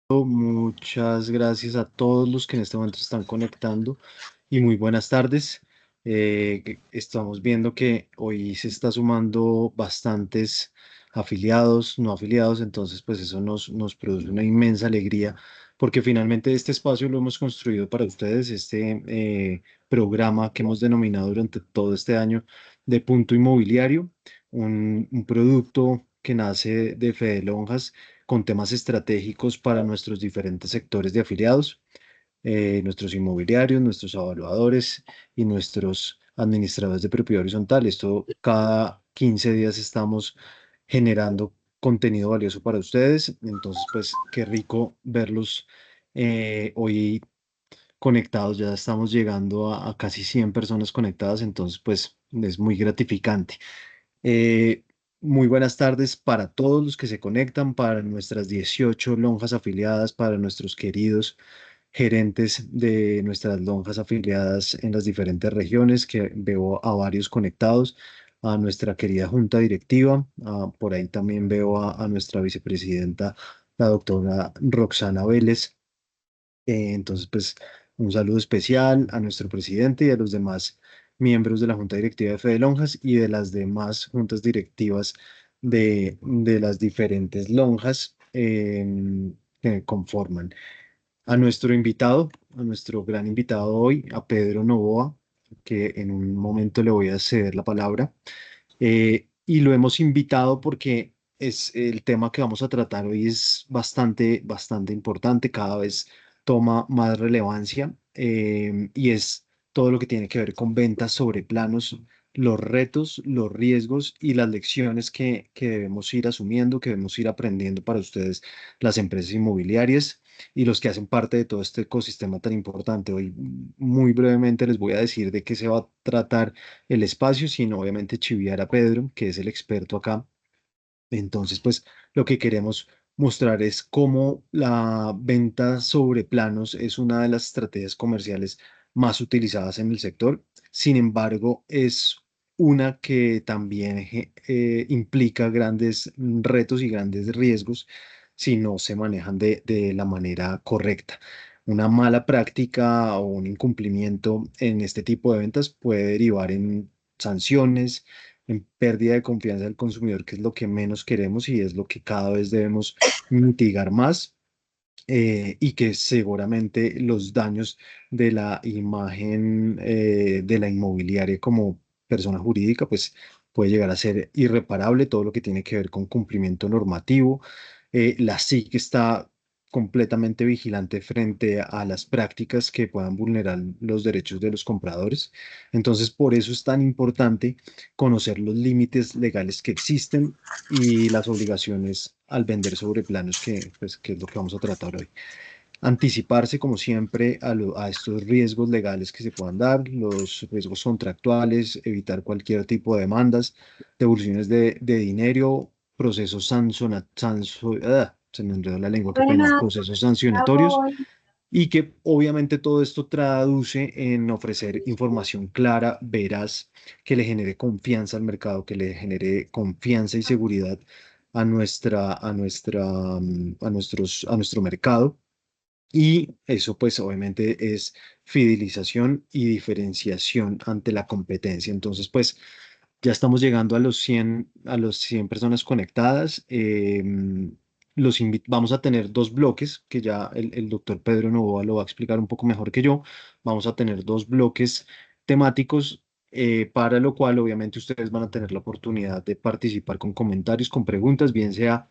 Muchas gracias a todos los que en este momento se están conectando y muy buenas tardes. Estamos viendo que hoy se está sumando bastantes afiliados, no afiliados, entonces pues eso nos produce una inmensa alegría porque finalmente este espacio lo hemos construido para ustedes, programa que hemos denominado durante todo este año de Punto Inmobiliario, un producto que nace de Fede Lonjas con temas estratégicos para nuestros diferentes sectores de afiliados, nuestros inmobiliarios, nuestros evaluadores y nuestros administradores de propiedad horizontal. Esto cada 15 días estamos generando contenido valioso para ustedes. Entonces, pues qué rico verlos hoy conectados. Ya estamos llegando a casi 100 personas conectadas, entonces pues es muy gratificante. Eh, Muy buenas tardes para todos los que se conectan, para nuestras 18 lonjas afiliadas, para nuestros queridos gerentes de nuestras lonjas afiliadas en las diferentes regiones, que veo a varios conectados, a nuestra querida junta directiva, por ahí también veo a nuestra vicepresidenta, la doctora Roxana Vélez. Entonces, pues, un saludo especial a nuestro presidente y a los demás miembros de la Junta Directiva de Fede Lonjas y de las demás juntas directivas de las diferentes lonjas que conforman. A nuestro invitado, a nuestro gran invitado hoy, a Pedro Novoa, que en un momento le voy a ceder la palabra. Y lo hemos invitado porque es el tema que vamos a tratar hoy es bastante importante, cada vez toma más relevancia y es todo lo que tiene que ver con ventas sobre planos, los retos, los riesgos y las lecciones que debemos ir asumiendo, que debemos ir aprendiendo para ustedes, las empresas inmobiliarias y los que hacen parte de todo este ecosistema tan importante. Hoy muy brevemente les voy a decir de qué se va a tratar el espacio, sino obviamente chiviar a Pedro, que es el experto acá. Entonces, pues lo que queremos mostrar es cómo la venta sobre planos es una de las estrategias comerciales más utilizadas en el sector. Sin embargo, es una que también implica grandes retos y grandes riesgos si no se manejan de la manera correcta. Una mala práctica o un incumplimiento en este tipo de ventas puede derivar en sanciones, en pérdida de confianza del consumidor, que es lo que menos queremos y es lo que cada vez debemos mitigar más, y que seguramente los daños de la imagen de la inmobiliaria como persona jurídica, pues puede llegar a ser irreparable todo lo que tiene que ver con cumplimiento normativo. La SIC está completamente vigilante frente a las prácticas que puedan vulnerar los derechos de los compradores. Entonces, por eso es tan importante conocer los límites legales que existen y las obligaciones al vender sobre planos, que es lo que vamos a tratar hoy. Anticiparse, como siempre, a estos riesgos legales que se puedan dar, los riesgos contractuales, evitar cualquier tipo de demandas, devoluciones de dinero, procesos se me enredó la lengua, qué pena, Buenas, procesos ya sancionatorios voy. y que obviamente todo esto traduce en ofrecer información clara, veraz, que le genere confianza al mercado, que le genere confianza y seguridad a nuestro mercado. Y eso pues obviamente es fidelización y diferenciación ante la competencia. Entonces pues ya estamos llegando a los 100 personas conectadas. Vamos a tener dos bloques, que ya el doctor Pedro Novoa lo va a explicar un poco mejor que yo. Vamos a tener dos bloques temáticos, para lo cual obviamente ustedes van a tener la oportunidad de participar con comentarios, con preguntas, bien sea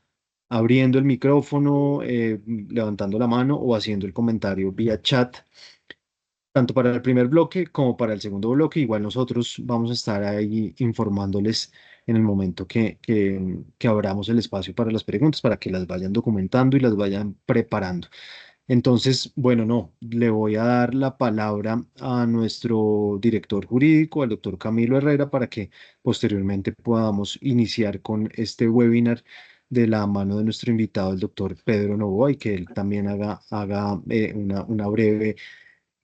abriendo el micrófono, levantando la mano o haciendo el comentario vía chat tanto para el primer bloque como para el segundo bloque. Igual nosotros vamos a estar ahí informándoles en el momento que abramos el espacio para las preguntas, para que las vayan documentando y las vayan preparando. Entonces, bueno, no, le voy a dar la palabra a nuestro director jurídico, al doctor Camilo Herrera, para que posteriormente podamos iniciar con este webinar de la mano de nuestro invitado, el doctor Pedro Novoa, y que él también haga una breve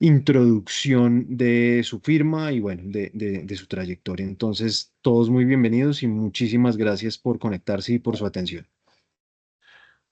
introducción de su firma y bueno, de su trayectoria. Entonces, todos muy bienvenidos y muchísimas gracias por conectarse y por su atención.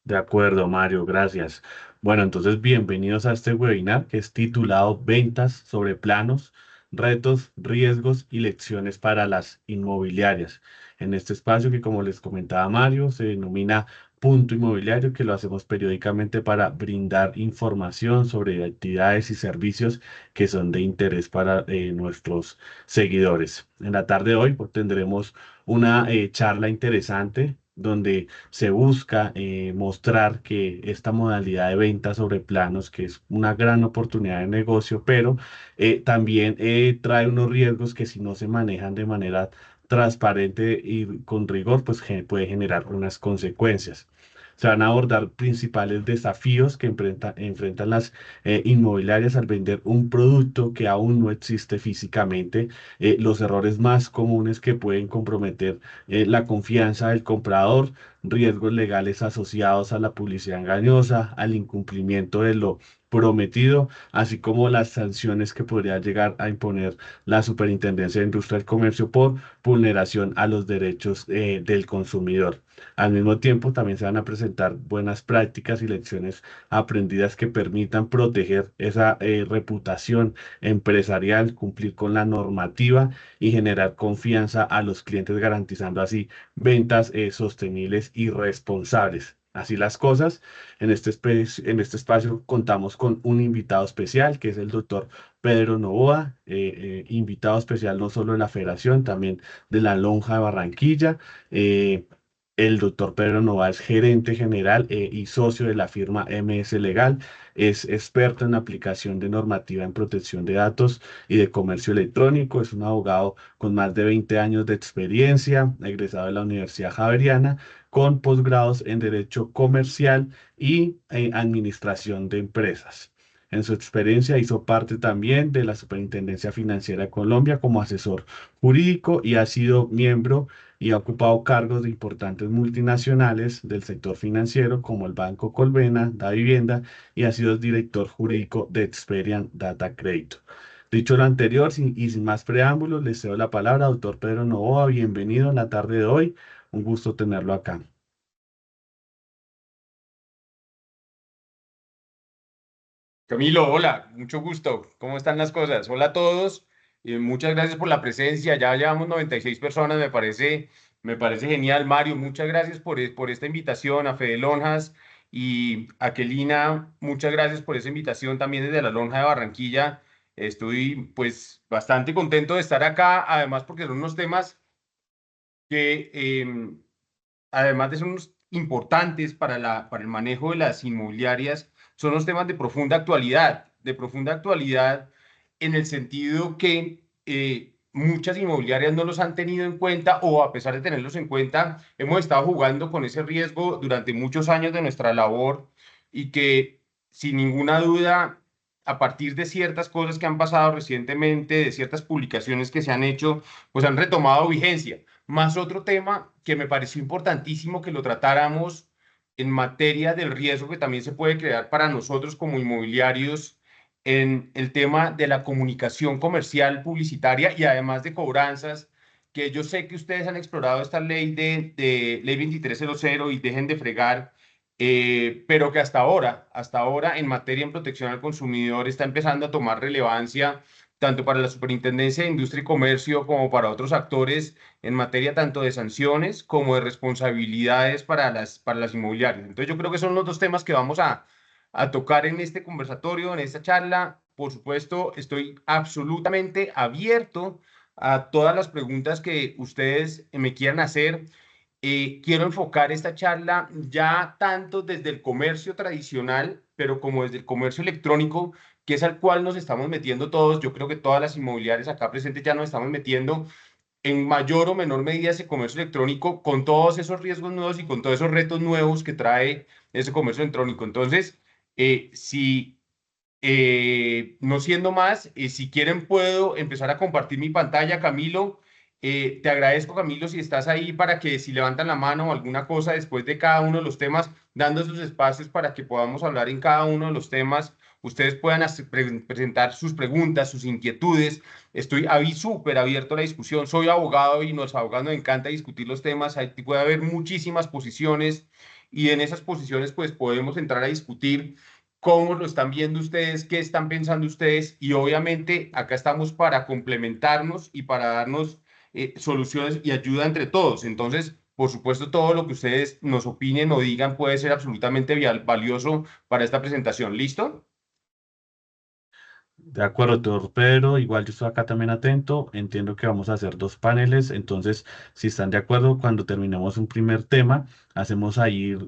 De acuerdo, Mario, gracias. Bueno, entonces bienvenidos a este webinar que es titulado Ventas sobre planos, retos, riesgos y lecciones para las inmobiliarias. En este espacio que, como les comentaba Mario, se denomina Punto Inmobiliario, que lo hacemos periódicamente para brindar información sobre actividades y servicios que son de interés para nuestros seguidores. En la tarde de hoy pues, tendremos una charla interesante donde se busca mostrar que esta modalidad de venta sobre planos, que es una gran oportunidad de negocio, pero también trae unos riesgos que si no se manejan de manera transparente y con rigor, pues puede generar unas consecuencias. Se van a abordar principales desafíos que enfrentan las inmobiliarias al vender un producto que aún no existe físicamente, los errores más comunes que pueden comprometer la confianza del comprador, riesgos legales asociados a la publicidad engañosa, al incumplimiento de lo prometido, así como las sanciones que podría llegar a imponer la Superintendencia de Industria del Comercio por vulneración a los derechos del consumidor. Al mismo tiempo, también se van a presentar buenas prácticas y lecciones aprendidas que permitan proteger esa reputación empresarial, cumplir con la normativa y generar confianza a los clientes, garantizando así ventas sostenibles y responsables. Así las cosas, en este espacio contamos con un invitado especial, que es el doctor Pedro Novoa, invitado especial no solo de la Federación, también de la Lonja de Barranquilla. Eh, el doctor Pedro Novoa es gerente general y socio de la firma MS Legal, es experto en aplicación de normativa en protección de datos y de comercio electrónico, es un abogado con más de 20 años de experiencia, egresado de la Universidad Javeriana, con posgrados en Derecho Comercial y Administración de Empresas. En su experiencia hizo parte también de la Superintendencia Financiera de Colombia como asesor jurídico y ha sido miembro y ha ocupado cargos de importantes multinacionales del sector financiero como el Banco Colmena, Da Vivienda y ha sido director jurídico de Experian Data Crédito. Dicho lo anterior, y sin más preámbulos, les cedo la palabra, doctor Pedro Novoa. Bienvenido en la tarde de hoy. Un gusto tenerlo acá. Camilo, hola, mucho gusto. ¿Cómo están las cosas? Hola a todos. Muchas gracias por la presencia. Ya llevamos 96 personas, me parece genial. Mario, muchas gracias por esta invitación. A Fede Lonjas y a Kelina, muchas gracias por esa invitación también desde la Lonja de Barranquilla. Estoy pues bastante contento de estar acá, además porque son unos temas que además de ser unos importantes para el manejo de las inmobiliarias, son los temas de profunda actualidad en el sentido que muchas inmobiliarias no los han tenido en cuenta o a pesar de tenerlos en cuenta, hemos estado jugando con ese riesgo durante muchos años de nuestra labor y que sin ninguna duda, a partir de ciertas cosas que han pasado recientemente, de ciertas publicaciones que se han hecho, pues han retomado vigencia. Más otro tema que me pareció importantísimo que lo tratáramos en materia del riesgo que también se puede crear para nosotros como inmobiliarios en el tema de la comunicación comercial publicitaria y además de cobranzas, que yo sé que ustedes han explorado esta ley de ley 2300 y dejen de fregar, pero que hasta ahora en materia en protección al consumidor está empezando a tomar relevancia tanto para la Superintendencia de Industria y Comercio como para otros actores en materia tanto de sanciones como de responsabilidades para las inmobiliarias. Entonces yo creo que son los dos temas que vamos a tocar en este conversatorio, en esta charla. Por supuesto, estoy absolutamente abierto a todas las preguntas que ustedes me quieran hacer. Quiero enfocar esta charla ya tanto desde el comercio tradicional, pero como desde el comercio electrónico, que es al cual nos estamos metiendo todos. Yo creo que todas las inmobiliarias acá presentes ya nos estamos metiendo en mayor o menor medida ese comercio electrónico con todos esos riesgos nuevos y con todos esos retos nuevos que trae ese comercio electrónico. Entonces, si no siendo más, si quieren puedo empezar a compartir mi pantalla, Camilo. Te agradezco, Camilo, si estás ahí para que si levantan la mano o alguna cosa después de cada uno de los temas, dando esos espacios para que podamos hablar en cada uno de los temas, ustedes puedan presentar sus preguntas, sus inquietudes. Estoy súper abierto a la discusión. Soy abogado y los abogados nos encanta discutir los temas. Ahí puede haber muchísimas posiciones y en esas posiciones pues podemos entrar a discutir cómo lo están viendo ustedes, qué están pensando ustedes y obviamente acá estamos para complementarnos y para darnos soluciones y ayuda entre todos. Entonces, por supuesto, todo lo que ustedes nos opinen o digan puede ser absolutamente valioso para esta presentación. ¿Listo? De acuerdo, doctor Pedro. Igual yo estoy acá también atento. Entiendo que vamos a hacer dos paneles. Entonces, si están de acuerdo, cuando terminemos un primer tema, hacemos ahí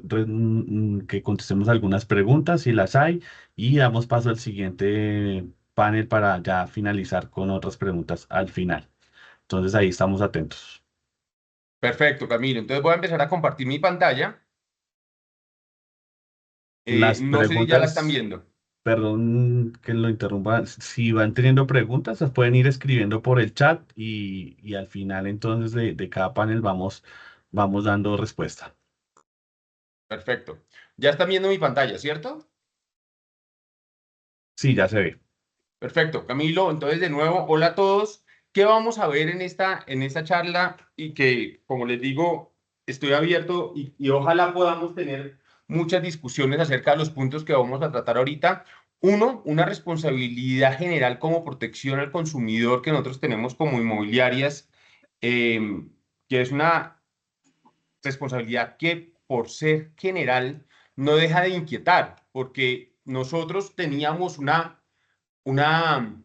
que contestemos algunas preguntas si las hay y damos paso al siguiente panel para ya finalizar con otras preguntas al final. Entonces, ahí estamos atentos. Perfecto, Camilo. Entonces voy a empezar a compartir mi pantalla. Las No sé si ya la están preguntas, viendo. perdón que lo interrumpa, si van teniendo preguntas, las pueden ir escribiendo por el chat y al final entonces de cada panel vamos dando respuesta. Perfecto. Ya están viendo mi pantalla, ¿cierto? Sí, ya se ve. Perfecto, Camilo. Entonces, de nuevo, hola a todos. ¿Qué vamos a ver en esta charla? Y que, como les digo, estoy abierto y ojalá podamos tener muchas discusiones acerca de los puntos que vamos a tratar ahorita. Uno, una responsabilidad general como protección al consumidor que nosotros tenemos como inmobiliarias, que es una responsabilidad que por ser general no deja de inquietar, porque nosotros teníamos una, un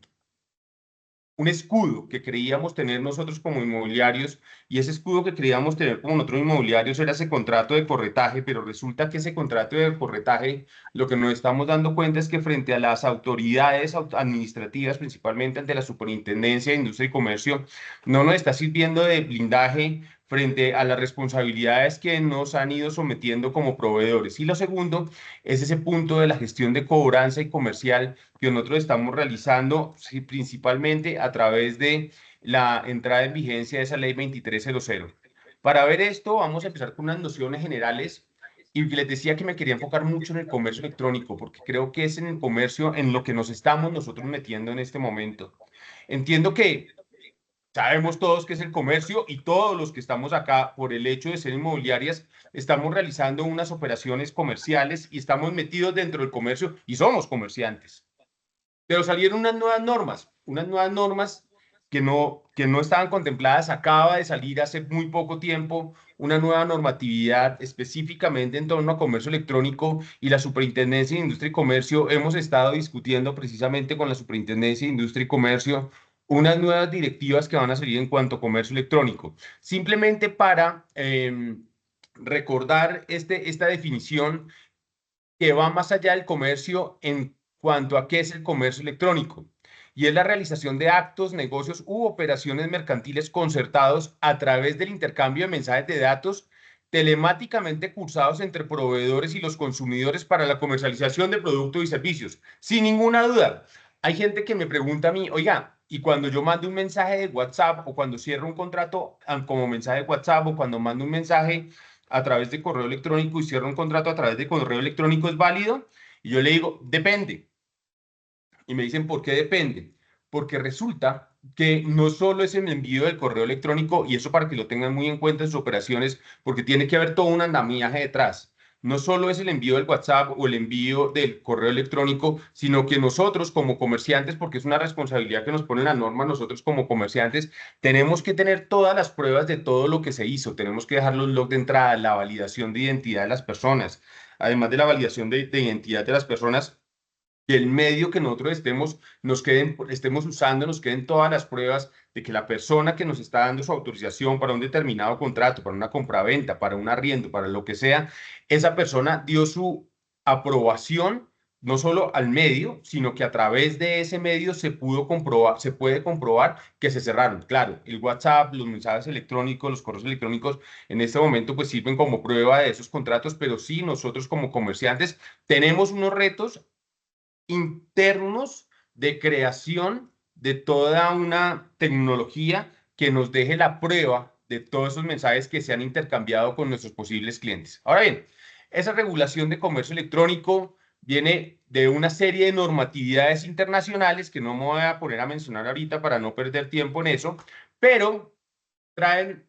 escudo que creíamos tener nosotros como inmobiliarios y ese escudo que creíamos tener como nosotros inmobiliarios era ese contrato de corretaje, pero resulta que ese contrato de corretaje, lo que nos estamos dando cuenta es que frente a las autoridades administrativas, principalmente ante la Superintendencia de Industria y Comercio, no nos está sirviendo de blindaje frente a las responsabilidades que nos han ido sometiendo como proveedores. Y lo segundo es ese punto de la gestión de cobranza y comercial que nosotros estamos realizando sí, principalmente a través de la entrada en vigencia de esa ley 2300. Para ver esto, vamos a empezar con unas nociones generales y les decía que me quería enfocar mucho en el comercio electrónico, porque creo que es en el comercio en lo que nos estamos nosotros metiendo en este momento. Entiendo que sabemos todos qué es el comercio y todos los que estamos acá, por el hecho de ser inmobiliarias, estamos realizando unas operaciones comerciales y estamos metidos dentro del comercio y somos comerciantes. Pero salieron unas nuevas normas que no estaban contempladas. Acaba de salir hace muy poco tiempo una nueva normatividad específicamente en torno a comercio electrónico y la Superintendencia de Industria y Comercio. Hemos estado discutiendo precisamente con la Superintendencia de Industria y Comercio unas nuevas directivas que van a salir en cuanto a comercio electrónico. Simplemente para recordar esta definición que va más allá del comercio en cuanto a qué es el comercio electrónico, y es la realización de actos, negocios u operaciones mercantiles concertados a través del intercambio de mensajes de datos telemáticamente cursados entre proveedores y los consumidores para la comercialización de productos y servicios. Sin ninguna duda, hay gente que me pregunta a mí, oiga, y cuando yo mando un mensaje de WhatsApp o cuando cierro un contrato como mensaje de WhatsApp o cuando mando un mensaje a través de correo electrónico y cierra un contrato a través de correo electrónico, ¿es válido? Y yo le digo, depende. Y me dicen, ¿por qué depende? Porque resulta que no solo es el envío del correo electrónico, y eso para que lo tengan muy en cuenta en sus operaciones, porque tiene que haber todo un andamiaje detrás. No solo es el envío del WhatsApp o el envío del correo electrónico, sino que nosotros como comerciantes, porque es una responsabilidad que nos pone la norma, nosotros como comerciantes, tenemos que tener todas las pruebas de todo lo que se hizo. Tenemos que dejar los logs de entrada, la validación de identidad de las personas, además de la validación de identidad de las personas que el medio que nosotros estemos usando, nos queden todas las pruebas de que la persona que nos está dando su autorización para un determinado contrato, para una compraventa, para un arriendo, para lo que sea, esa persona dio su aprobación no solo al medio, sino que a través de ese medio se puede comprobar que se cerraron. Claro, el WhatsApp, los mensajes electrónicos, los correos electrónicos en este momento pues sirven como prueba de esos contratos, pero sí nosotros como comerciantes tenemos unos retos internos de creación de toda una tecnología que nos deje la prueba de todos esos mensajes que se han intercambiado con nuestros posibles clientes. Ahora bien, esa regulación de comercio electrónico viene de una serie de normatividades internacionales que no me voy a poner a mencionar ahorita para no perder tiempo en eso, pero traen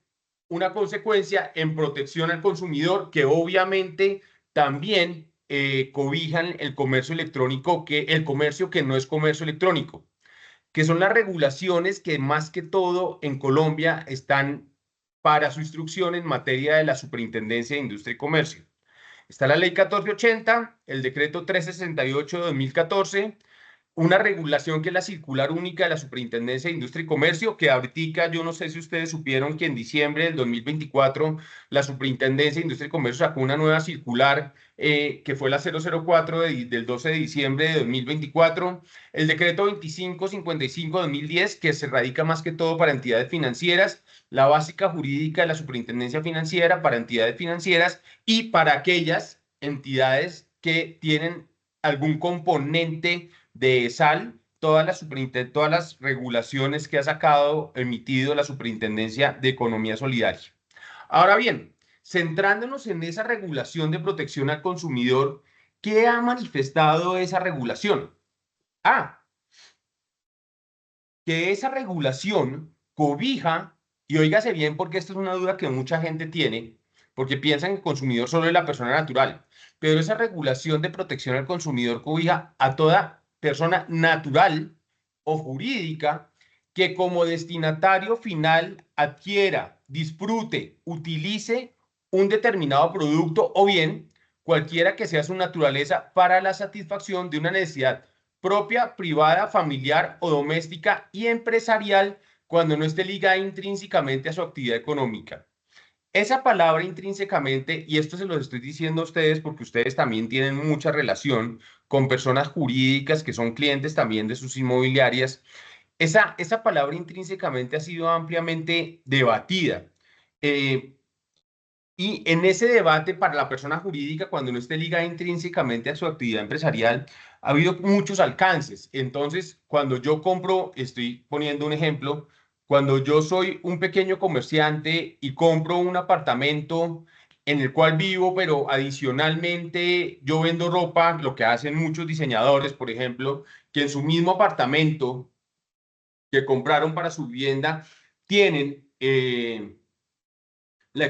una consecuencia en protección al consumidor que obviamente también cobijan el comercio electrónico, el comercio que no es comercio electrónico, que son las regulaciones que más que todo en Colombia están para su instrucción en materia de la Superintendencia de Industria y Comercio. Está la Ley 1480, el Decreto 368 de 2014, una regulación que es la circular única de la Superintendencia de Industria y Comercio, que ahorita yo no sé si ustedes supieron que en diciembre del 2024 la Superintendencia de Industria y Comercio sacó una nueva circular que fue la 004 del 12 de diciembre de 2024, el decreto 2555 de 2010 que se radica más que todo para entidades financieras, la básica jurídica de la Superintendencia Financiera para entidades financieras y para aquellas entidades que tienen algún componente de sal, todas las regulaciones que ha sacado, emitido la Superintendencia de Economía Solidaria. Ahora bien, centrándonos en esa regulación de protección al consumidor, ¿qué ha manifestado esa regulación? Que esa regulación cobija, y óigase bien porque esto es una duda que mucha gente tiene, porque piensan que el consumidor solo es la persona natural, pero esa regulación de protección al consumidor cobija a toda persona natural o jurídica que como destinatario final adquiera, disfrute, utilice un determinado producto o bien cualquiera que sea su naturaleza para la satisfacción de una necesidad propia, privada, familiar o doméstica y empresarial cuando no esté ligada intrínsecamente a su actividad económica. Esa palabra intrínsecamente, y esto se los estoy diciendo a ustedes porque ustedes también tienen mucha relación con personas jurídicas que son clientes también de sus inmobiliarias, esa palabra intrínsecamente ha sido ampliamente debatida. Y en ese debate para la persona jurídica, cuando no esté ligada intrínsecamente a su actividad empresarial, ha habido muchos alcances. Entonces, cuando yo compro, estoy poniendo un ejemplo, cuando yo soy un pequeño comerciante y compro un apartamento en el cual vivo, pero adicionalmente yo vendo ropa, lo que hacen muchos diseñadores, por ejemplo, que en su mismo apartamento que compraron para su vivienda tienen tienen la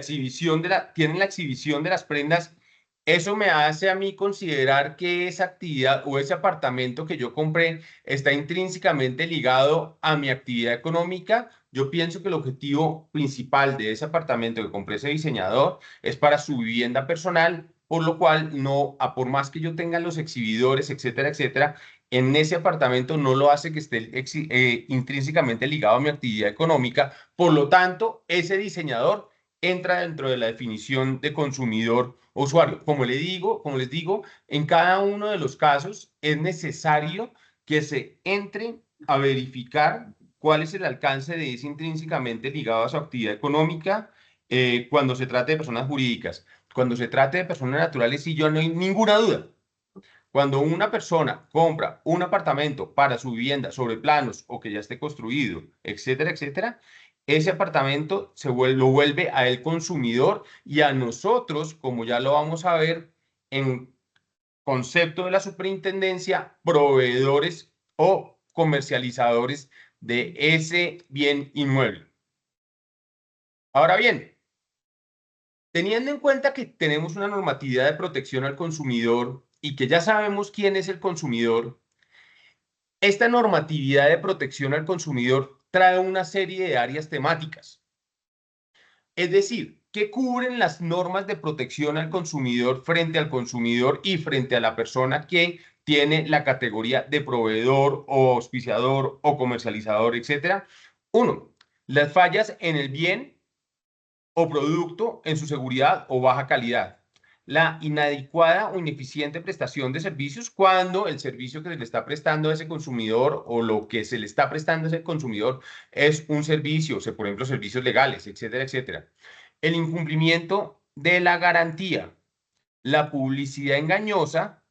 exhibición de las prendas, eso me hace a mí considerar que esa actividad o ese apartamento que yo compré está intrínsecamente ligado a mi actividad económica. Yo pienso que el objetivo principal de ese apartamento que compré ese diseñador es para su vivienda personal, por lo cual no, a por más que yo tenga los exhibidores, etcétera, etcétera, en ese apartamento no lo hace que esté intrínsecamente ligado a mi actividad económica. Por lo tanto, ese diseñador entra dentro de la definición de consumidor o usuario. Como les digo, en cada uno de los casos es necesario que se entre a verificar cuál es el alcance de ese intrínsecamente ligado a su actividad económica cuando se trate de personas jurídicas. Cuando se trate de personas naturales, sí, yo no hay ninguna duda. Cuando una persona compra un apartamento para su vivienda sobre planos o que ya esté construido, etcétera, etcétera, ese apartamento lo vuelve a el consumidor y a nosotros, como ya lo vamos a ver en concepto de la superintendencia, proveedores o comercializadores de ese bien inmueble. Ahora bien, teniendo en cuenta que tenemos una normatividad de protección al consumidor y que ya sabemos quién es el consumidor, esta normatividad de protección al consumidor trae una serie de áreas temáticas. Es decir, ¿qué cubren las normas de protección al consumidor frente al consumidor y frente a la persona que tiene la categoría de proveedor o auspiciador o comercializador, etcétera? Uno, las fallas en el bien o producto en su seguridad o baja calidad. La inadecuada o ineficiente prestación de servicios cuando el servicio que se le está prestando a ese consumidor o lo que se le está prestando a ese consumidor es un servicio, o sea, por ejemplo, servicios legales, etcétera, etcétera. El incumplimiento de la garantía, la publicidad engañosa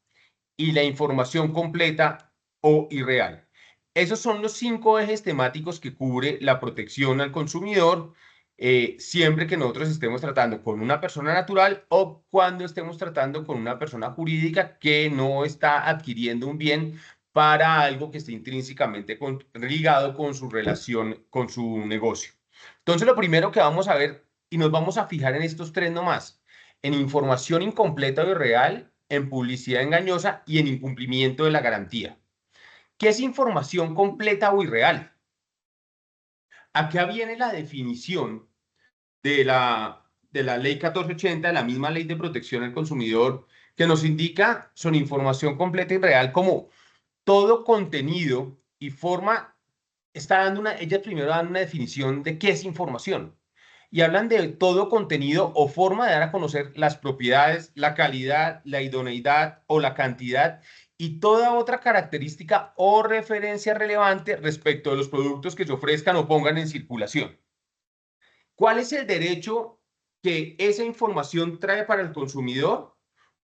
y la información completa o irreal. Esos son los 5 ejes temáticos que cubre la protección al consumidor siempre que nosotros estemos tratando con una persona natural o cuando estemos tratando con una persona jurídica que no está adquiriendo un bien para algo que esté intrínsecamente ligado con su relación, con su negocio. Entonces, lo primero que vamos a ver y nos vamos a fijar en estos tres nomás, en información incompleta o irreal, en publicidad engañosa y en incumplimiento de la garantía. ¿Qué es información completa o irreal? Acá viene la definición de la ley 1480, de la misma ley de protección al consumidor, que nos indica son información completa y real como todo contenido y forma, ellas primero dan una definición de qué es información y hablan de todo contenido o forma de dar a conocer las propiedades, la calidad, la idoneidad o la cantidad y toda otra característica o referencia relevante respecto de los productos que se ofrezcan o pongan en circulación. ¿Cuál es el derecho que esa información trae para el consumidor?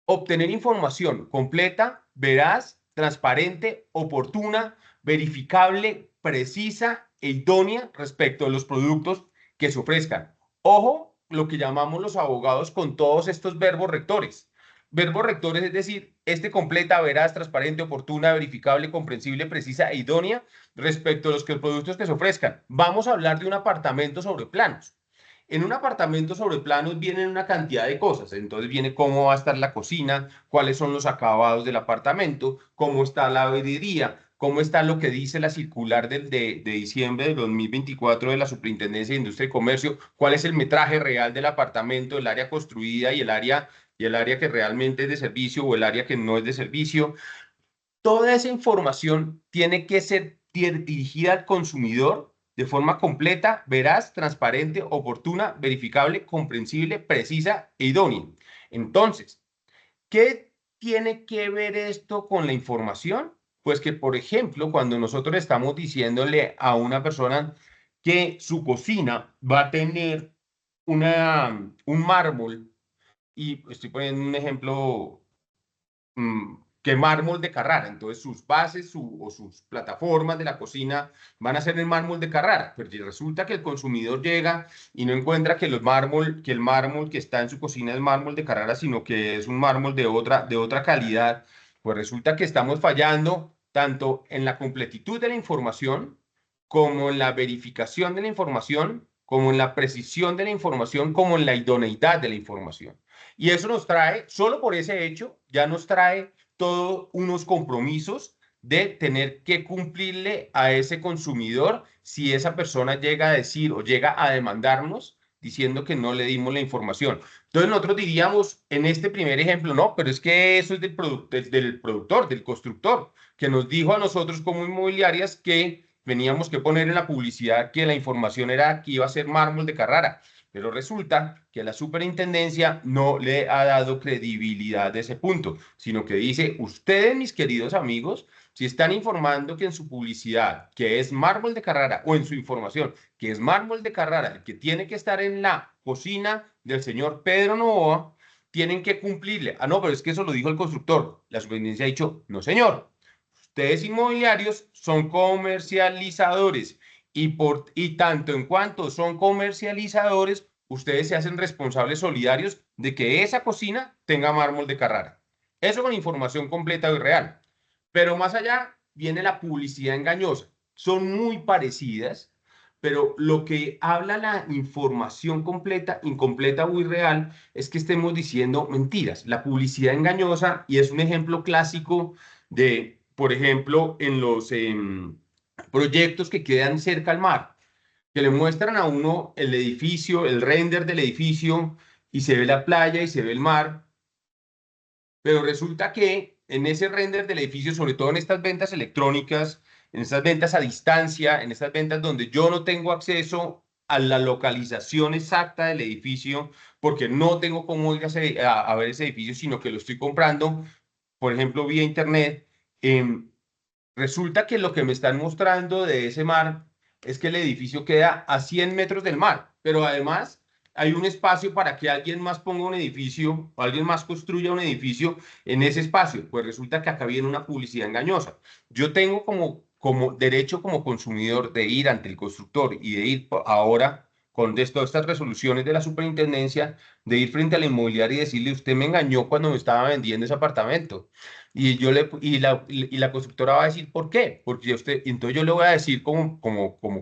Obtener información completa, veraz, transparente, oportuna, verificable, precisa e idónea respecto de los productos que se ofrezcan. Ojo, lo que llamamos los abogados con todos estos verbos rectores. Verbos rectores, es decir, completa, veraz, transparente, oportuna, verificable, comprensible, precisa e idónea respecto a los productos que se ofrezcan. Vamos a hablar de un apartamento sobre planos. En un apartamento sobre planos vienen una cantidad de cosas. Entonces viene cómo va a estar la cocina, cuáles son los acabados del apartamento, cómo está la verería, cómo está lo que dice la circular de diciembre de 2024 de la Superintendencia de Industria y Comercio, cuál es el metraje real del apartamento, el área construida y el área que realmente es de servicio o el área que no es de servicio. Toda esa información tiene que ser dirigida al consumidor de forma completa, veraz, transparente, oportuna, verificable, comprensible, precisa e idónea. Entonces, ¿qué tiene que ver esto con la información? Pues que, por ejemplo, cuando nosotros estamos diciéndole a una persona que su cocina va a tener un mármol, y estoy poniendo un ejemplo que mármol de Carrara. Entonces sus bases o sus plataformas de la cocina van a ser en mármol de Carrara. Pero si resulta que el consumidor llega y no encuentra que el mármol que está en su cocina es mármol de Carrara, sino que es un mármol de otra calidad, pues resulta que estamos fallando tanto en la completitud de la información, como en la verificación de la información, como en la precisión de la información, como en la idoneidad de la información. Y eso nos trae, solo por ese hecho, ya nos trae todos unos compromisos de tener que cumplirle a ese consumidor si esa persona llega a decir o llega a demandarnos diciendo que no le dimos la información. Entonces nosotros diríamos en este primer ejemplo, no, pero es que eso es del productor, del constructor, que nos dijo a nosotros como inmobiliarias que teníamos que poner en la publicidad que la información era que iba a ser mármol de Carrara. Pero resulta que la superintendencia no le ha dado credibilidad de ese punto, sino que dice, ustedes, mis queridos amigos, si están informando que en su publicidad, que es mármol de Carrara, o en su información, que es mármol de Carrara, el que tiene que estar en la cocina del señor Pedro Novoa, tienen que cumplirle. Ah, no, pero es que eso lo dijo el constructor. La superintendencia ha dicho, no, señor. Ustedes inmobiliarios son comercializadores y tanto en cuanto son comercializadores, ustedes se hacen responsables solidarios de que esa cocina tenga mármol de Carrara. Eso con información completa y real. Pero más allá viene la publicidad engañosa. Son muy parecidas, pero lo que habla la información completa, incompleta o irreal es que estemos diciendo mentiras. La publicidad engañosa, y es un ejemplo clásico de, por ejemplo, en los proyectos que quedan cerca al mar, que le muestran a uno el edificio, el render del edificio, y se ve la playa y se ve el mar, pero resulta que en ese render del edificio, sobre todo en estas ventas electrónicas, en estas ventas a distancia, en estas ventas donde yo no tengo acceso a la localización exacta del edificio, porque no tengo cómo ir a ver ese edificio, sino que lo estoy comprando, por ejemplo, vía internet. Resulta que lo que me están mostrando de ese mar es que el edificio queda a 100 metros del mar, pero además hay un espacio para que alguien más ponga un edificio o alguien más construya un edificio en ese espacio. Pues resulta que acá viene una publicidad engañosa. Yo tengo como derecho como consumidor de ir ante el constructor y de ir ahora con todas estas resoluciones de la superintendencia, de ir frente a la inmobiliaria y decirle, usted me engañó cuando me estaba vendiendo ese apartamento. Y la constructora va a decir, ¿por qué? Porque entonces yo le voy a decir como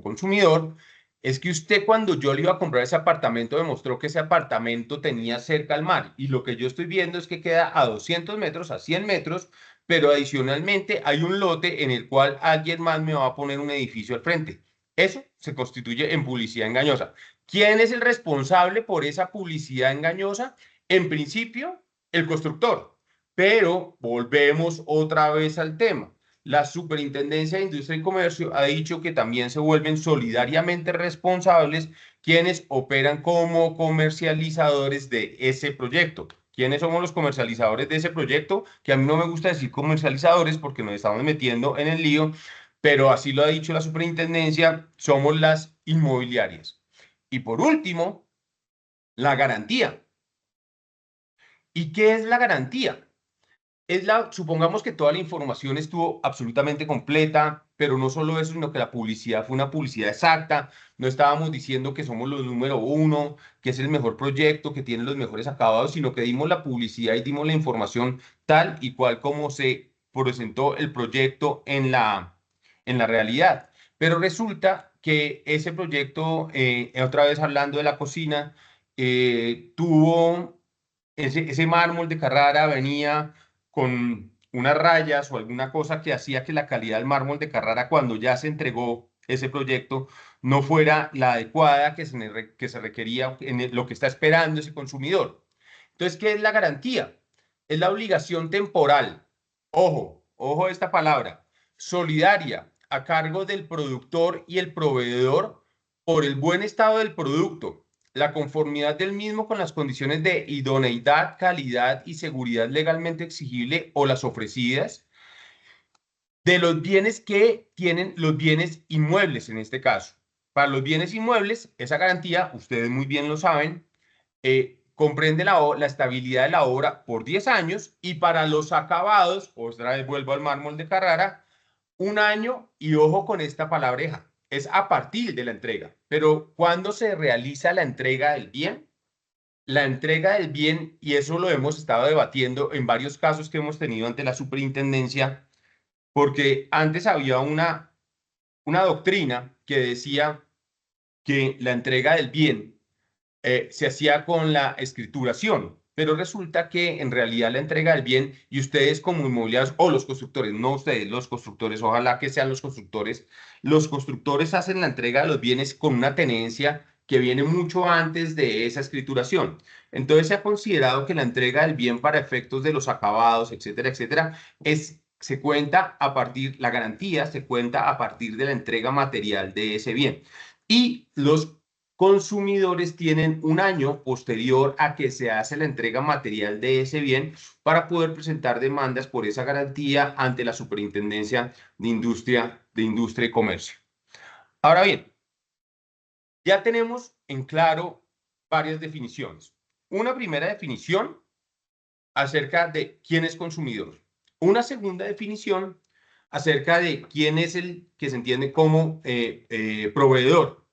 consumidor es que usted cuando yo le iba a comprar ese apartamento demostró que ese apartamento tenía cerca al mar y lo que yo estoy viendo es que queda a 200 metros, a 100 metros, pero adicionalmente hay un lote en el cual alguien más me va a poner un edificio al frente. Eso se constituye en publicidad engañosa. ¿Quién es el responsable por esa publicidad engañosa? En principio, el constructor. Pero volvemos otra vez al tema. La Superintendencia de Industria y Comercio ha dicho que también se vuelven solidariamente responsables quienes operan como comercializadores de ese proyecto. ¿Quiénes somos los comercializadores de ese proyecto? Que a mí no me gusta decir comercializadores porque nos estamos metiendo en el lío, pero así lo ha dicho la Superintendencia, somos las inmobiliarias. Y por último, la garantía. ¿Y qué es la garantía? Supongamos que toda la información estuvo absolutamente completa, pero no solo eso, sino que la publicidad fue una publicidad exacta. No estábamos diciendo que somos los número uno, que es el mejor proyecto, que tiene los mejores acabados, sino que dimos la publicidad y dimos la información tal y cual como se presentó el proyecto en la realidad. Pero resulta que ese proyecto, otra vez hablando de la cocina, tuvo ese mármol de Carrara venía con unas rayas o alguna cosa que hacía que la calidad del mármol de Carrara cuando ya se entregó ese proyecto no fuera la adecuada que se requería en lo que está esperando ese consumidor. Entonces, ¿qué es la garantía? Es la obligación temporal. Ojo a esta palabra, solidaria a cargo del productor y el proveedor por el buen estado del producto, la conformidad del mismo con las condiciones de idoneidad, calidad y seguridad legalmente exigible o las ofrecidas, de los bienes que tienen los bienes inmuebles en este caso. Para los bienes inmuebles, esa garantía, ustedes muy bien lo saben, comprende la estabilidad de la obra por 10 años y para los acabados, otra vez vuelvo al mármol de Carrara, un año y ojo con esta palabreja, es a partir de la entrega. Pero ¿cuándo se realiza la entrega del bien? La entrega del bien, y eso lo hemos estado debatiendo en varios casos que hemos tenido ante la superintendencia, porque antes había una doctrina que decía que la entrega del bien se hacía con la escrituración, pero resulta que en realidad la entrega del bien, y ustedes como inmobiliarios o los constructores, no ustedes, los constructores, ojalá que sean los constructores hacen la entrega de los bienes con una tenencia que viene mucho antes de esa escrituración. Entonces se ha considerado que la entrega del bien para efectos de los acabados, etcétera, etcétera, se cuenta a partir, la garantía se cuenta a partir de la entrega material de ese bien. Y los consumidores tienen un año posterior a que se hace la entrega material de ese bien para poder presentar demandas por esa garantía ante la Superintendencia de Industria y Comercio. Ahora bien, ya tenemos en claro varias definiciones. Una primera definición acerca de quién es consumidor. Una segunda definición acerca de quién es el que se entiende como proveedor.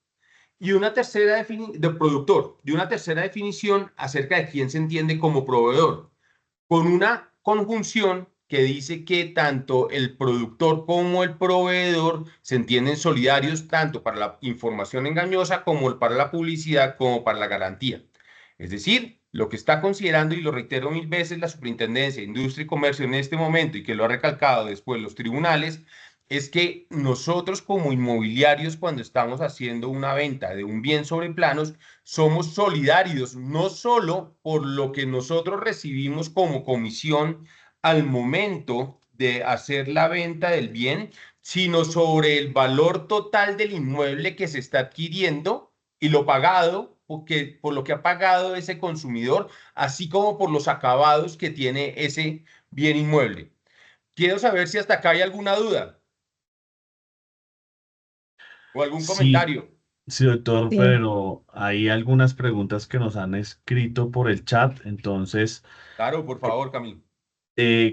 Y una tercera de productor, y una tercera definición acerca de quién se entiende como proveedor, con una conjunción que dice que tanto el productor como el proveedor se entienden solidarios tanto para la información engañosa como para la publicidad como para la garantía. Es decir, lo que está considerando, y lo reitero mil veces, la Superintendencia de Industria y Comercio en este momento y que lo ha recalcado después los tribunales, es que nosotros como inmobiliarios cuando estamos haciendo una venta de un bien sobre planos, somos solidarios, no solo por lo que nosotros recibimos como comisión al momento de hacer la venta del bien, sino sobre el valor total del inmueble que se está adquiriendo y lo pagado, porque, por lo que ha pagado ese consumidor, así como por los acabados que tiene ese bien inmueble. Quiero saber si hasta acá hay alguna duda o algún Sí, comentario. sí, doctor, Sí, pero hay algunas preguntas que nos han escrito por el chat. Entonces, Claro, por favor, Camilo.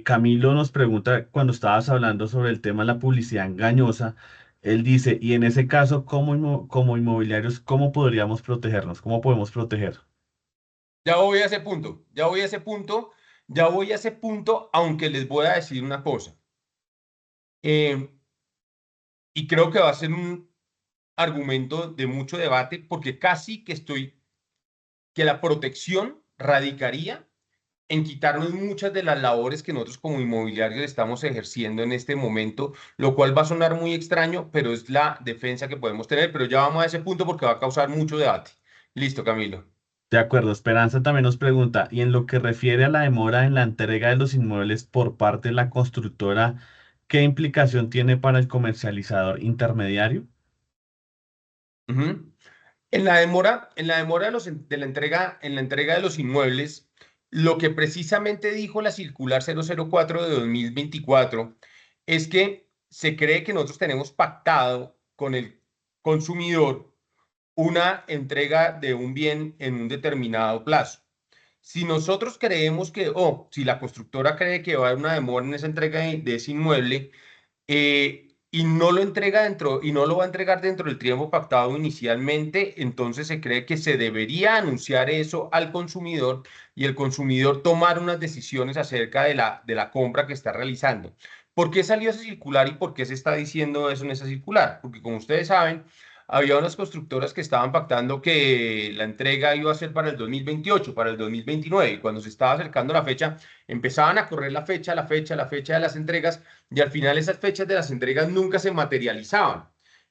Camilo nos pregunta, cuando estabas hablando sobre el tema de la publicidad engañosa, él dice, y en ese caso, como inmobiliarios, ¿cómo podríamos protegernos? ¿Cómo podemos proteger? Ya voy a ese punto, ya voy a ese punto, ya voy a ese punto, aunque les voy a decir una cosa. Y creo que va a ser argumento de mucho debate porque casi que la protección radicaría en quitarnos muchas de las labores que nosotros como inmobiliarios estamos ejerciendo en este momento, lo cual va a sonar muy extraño, pero es la defensa que podemos tener. Pero ya vamos a ese punto porque va a causar mucho debate. Listo, Camilo. De acuerdo, Esperanza también nos pregunta, y en lo que refiere a la demora en la entrega de los inmuebles por parte de la constructora, ¿qué implicación tiene para el comercializador intermediario? Ujú. En la demora de la entrega, en la entrega de los inmuebles, lo que precisamente dijo la circular 004 de 2024 es que se cree que nosotros tenemos pactado con el consumidor una entrega de un bien en un determinado plazo. Si nosotros creemos que, o si la constructora cree que va a haber una demora en esa entrega de ese inmueble, y no lo entrega dentro, y no lo va a entregar dentro del tiempo pactado inicialmente, entonces se cree que se debería anunciar eso al consumidor y el consumidor tomar unas decisiones acerca de la compra que está realizando. ¿Por qué salió esa circular y por qué se está diciendo eso en esa circular? Porque como ustedes saben, había unas constructoras que estaban pactando que la entrega iba a ser para el 2028, para el 2029, y cuando se estaba acercando la fecha, empezaban a correr la fecha de las entregas y al final esas fechas de las entregas nunca se materializaban.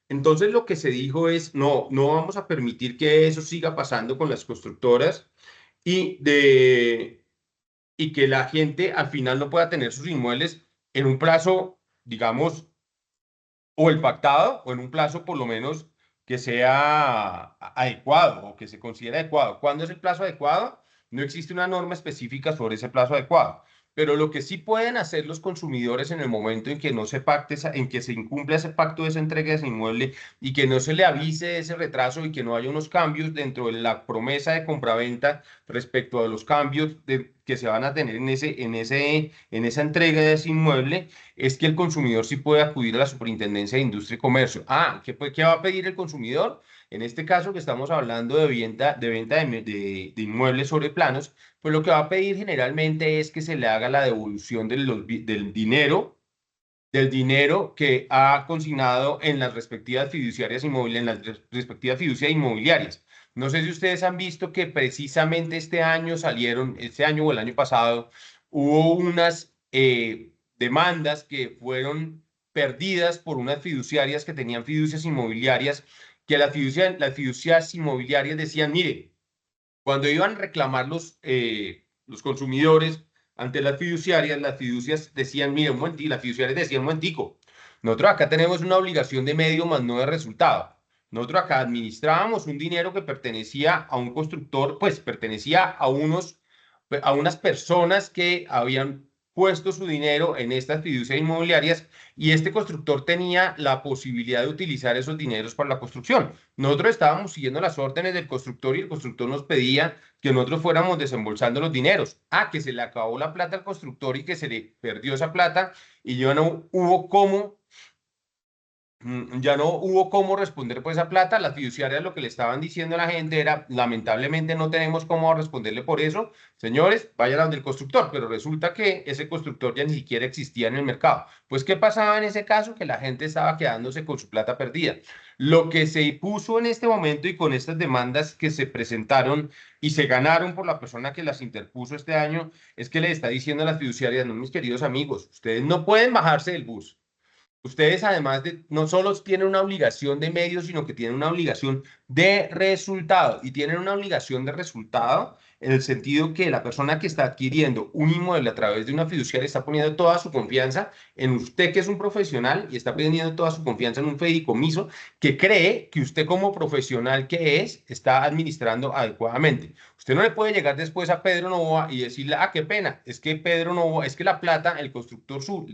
Entonces lo que se dijo es, no, no vamos a permitir que eso siga pasando con las constructoras y que la gente al final no pueda tener sus inmuebles en un plazo, digamos, o el pactado, o en un plazo por lo menos que sea adecuado o que se considere adecuado. ¿Cuándo es el plazo adecuado? No existe una norma específica sobre ese plazo adecuado. Pero lo que sí pueden hacer los consumidores en el momento en que no se pacte, en que se incumpla ese pacto de esa entrega de ese inmueble y que no se le avise ese retraso y que no haya unos cambios dentro de la promesa de compraventa respecto a los cambios que se van a tener en esa entrega de ese inmueble, es que el consumidor sí puede acudir a la Superintendencia de Industria y Comercio. Ah, ¿qué va a pedir el consumidor? En este caso que estamos hablando de venta de inmuebles sobre planos, pues lo que va a pedir generalmente es que se le haga la devolución del dinero que ha consignado en las respectivas fiduciarias inmobiliarias, en las respectivas fiducias inmobiliarias. No sé si ustedes han visto que precisamente este año o el año pasado, hubo unas demandas que fueron perdidas por unas fiduciarias que tenían fiducias inmobiliarias, que las fiducias inmobiliarias decían, mire, cuando iban a reclamar los consumidores ante las fiducias decían, mire, un momentico, las fiduciarias decían, un momentico, nosotros acá tenemos una obligación de medio más no de resultado. Nosotros acá administrábamos un dinero que pertenecía a un constructor, pues pertenecía a unas personas que habían puesto su dinero en estas fiducias inmobiliarias y este constructor tenía la posibilidad de utilizar esos dineros para la construcción. Nosotros estábamos siguiendo las órdenes del constructor y el constructor nos pedía que nosotros fuéramos desembolsando los dineros. Ah, que se le acabó la plata al constructor y que se le perdió esa plata y ya no hubo cómo responder por esa plata. Las fiduciarias lo que le estaban diciendo a la gente era, lamentablemente no tenemos cómo responderle por eso. Señores, vayan a donde el constructor, pero resulta que ese constructor ya ni siquiera existía en el mercado. Pues, ¿qué pasaba en ese caso? Que la gente estaba quedándose con su plata perdida. Lo que se puso en este momento y con estas demandas que se presentaron y se ganaron por la persona que las interpuso este año, es que le está diciendo a las fiduciarias, no, mis queridos amigos, ustedes no pueden bajarse del bus. Ustedes, además de, no solo tienen una obligación de medios, sino que tienen una obligación de resultado. Y tienen una obligación de resultado en el sentido que la persona que está adquiriendo un inmueble a través de una fiduciaria está poniendo toda su confianza en usted, que es un profesional, y está poniendo toda su confianza en un fideicomiso que cree que usted, como profesional que es, está administrando adecuadamente. Usted no le puede llegar después a Pedro Novoa y decirle, ah, qué pena, es que Pedro Novoa, es que la plata, el constructor, su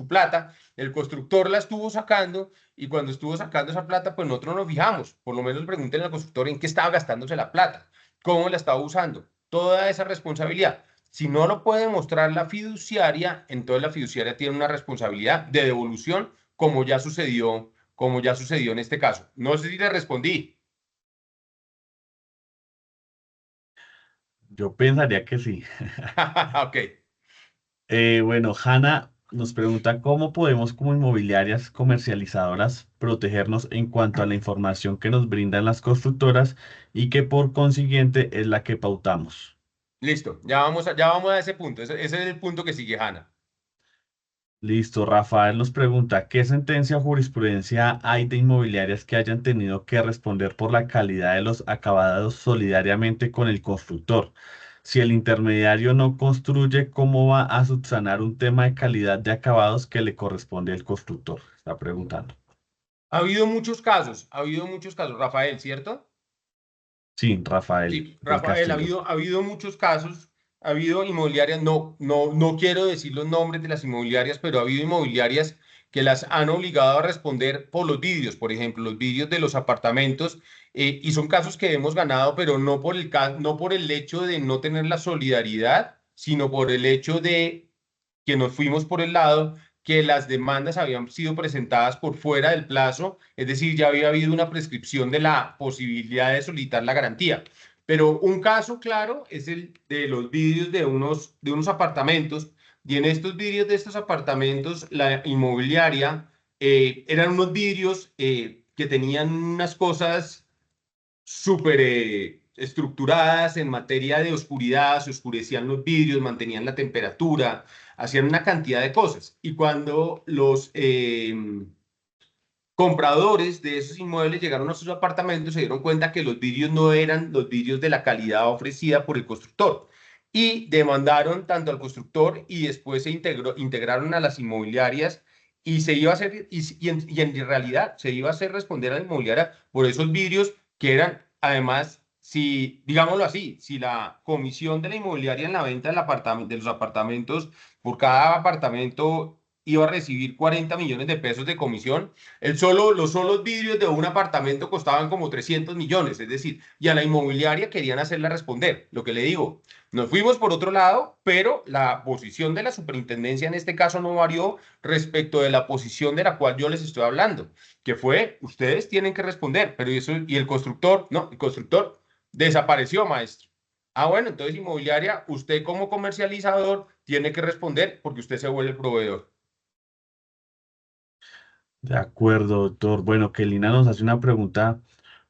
plata, el constructor la estuvo sacando y cuando estuvo sacando esa plata, pues nosotros nos fijamos, por lo menos pregúntenle al constructor en qué estaba gastándose la plata, cómo la estaba usando, toda esa responsabilidad. Si no lo puede mostrar la fiduciaria, entonces la fiduciaria tiene una responsabilidad de devolución, como ya sucedió en este caso. No sé si le respondí. Yo pensaría que sí. Ok. Bueno, Hanna Nos pregunta cómo podemos como inmobiliarias comercializadoras protegernos en cuanto a la información que nos brindan las constructoras y que por consiguiente es la que pautamos. Listo, ya vamos a ese punto. Ese es el punto que sigue Hanna. Listo, Rafael nos pregunta, ¿qué sentencia o jurisprudencia hay de inmobiliarias que hayan tenido que responder por la calidad de los acabados solidariamente con el constructor? Si el intermediario no construye, ¿cómo va a subsanar un tema de calidad de acabados que le corresponde al constructor? Está preguntando. Ha habido muchos casos, Rafael, ¿cierto? Sí, Rafael Sí, del Rafael, ha Castillo. habido, ha habido muchos casos, ha habido inmobiliarias, no quiero decir los nombres de las inmobiliarias, pero ha habido inmobiliarias que las han obligado a responder por los vídeos, por ejemplo, los vídeos de los apartamentos, y son casos que hemos ganado, pero no por el hecho de no tener la solidaridad, sino por el hecho de que nos fuimos por el lado que las demandas habían sido presentadas por fuera del plazo, es decir, ya había habido una prescripción de la posibilidad de solicitar la garantía. Pero un caso claro es el de los vídeos de unos apartamentos, y en estos vídeos de estos apartamentos, la inmobiliaria eran unos vídeos que tenían unas cosas súper estructuradas en materia de oscuridad, se oscurecían los vidrios, mantenían la temperatura, hacían una cantidad de cosas. Y cuando los compradores de esos inmuebles llegaron a sus apartamentos, se dieron cuenta que los vidrios no eran los vidrios de la calidad ofrecida por el constructor. Y demandaron tanto al constructor y después integraron a las inmobiliarias y se iba a hacer, y en realidad se iba a hacer responder a la inmobiliaria por esos vidrios que eran, además, si, digámoslo así, si la comisión de la inmobiliaria en la venta de los apartamentos, por cada apartamento iba a recibir 40 millones de pesos de comisión, los solos vidrios de un apartamento costaban como 300 millones, es decir, y a la inmobiliaria querían hacerla responder. Lo que le digo, nos fuimos por otro lado, pero la posición de la superintendencia en este caso no varió respecto de la posición de la cual yo les estoy hablando, que fue, ustedes tienen que responder, pero eso, y el constructor, no, el constructor desapareció, maestro. Ah, bueno, entonces inmobiliaria, usted como comercializador tiene que responder porque usted se vuelve el proveedor. De acuerdo, doctor. Bueno, que Lina nos hace una pregunta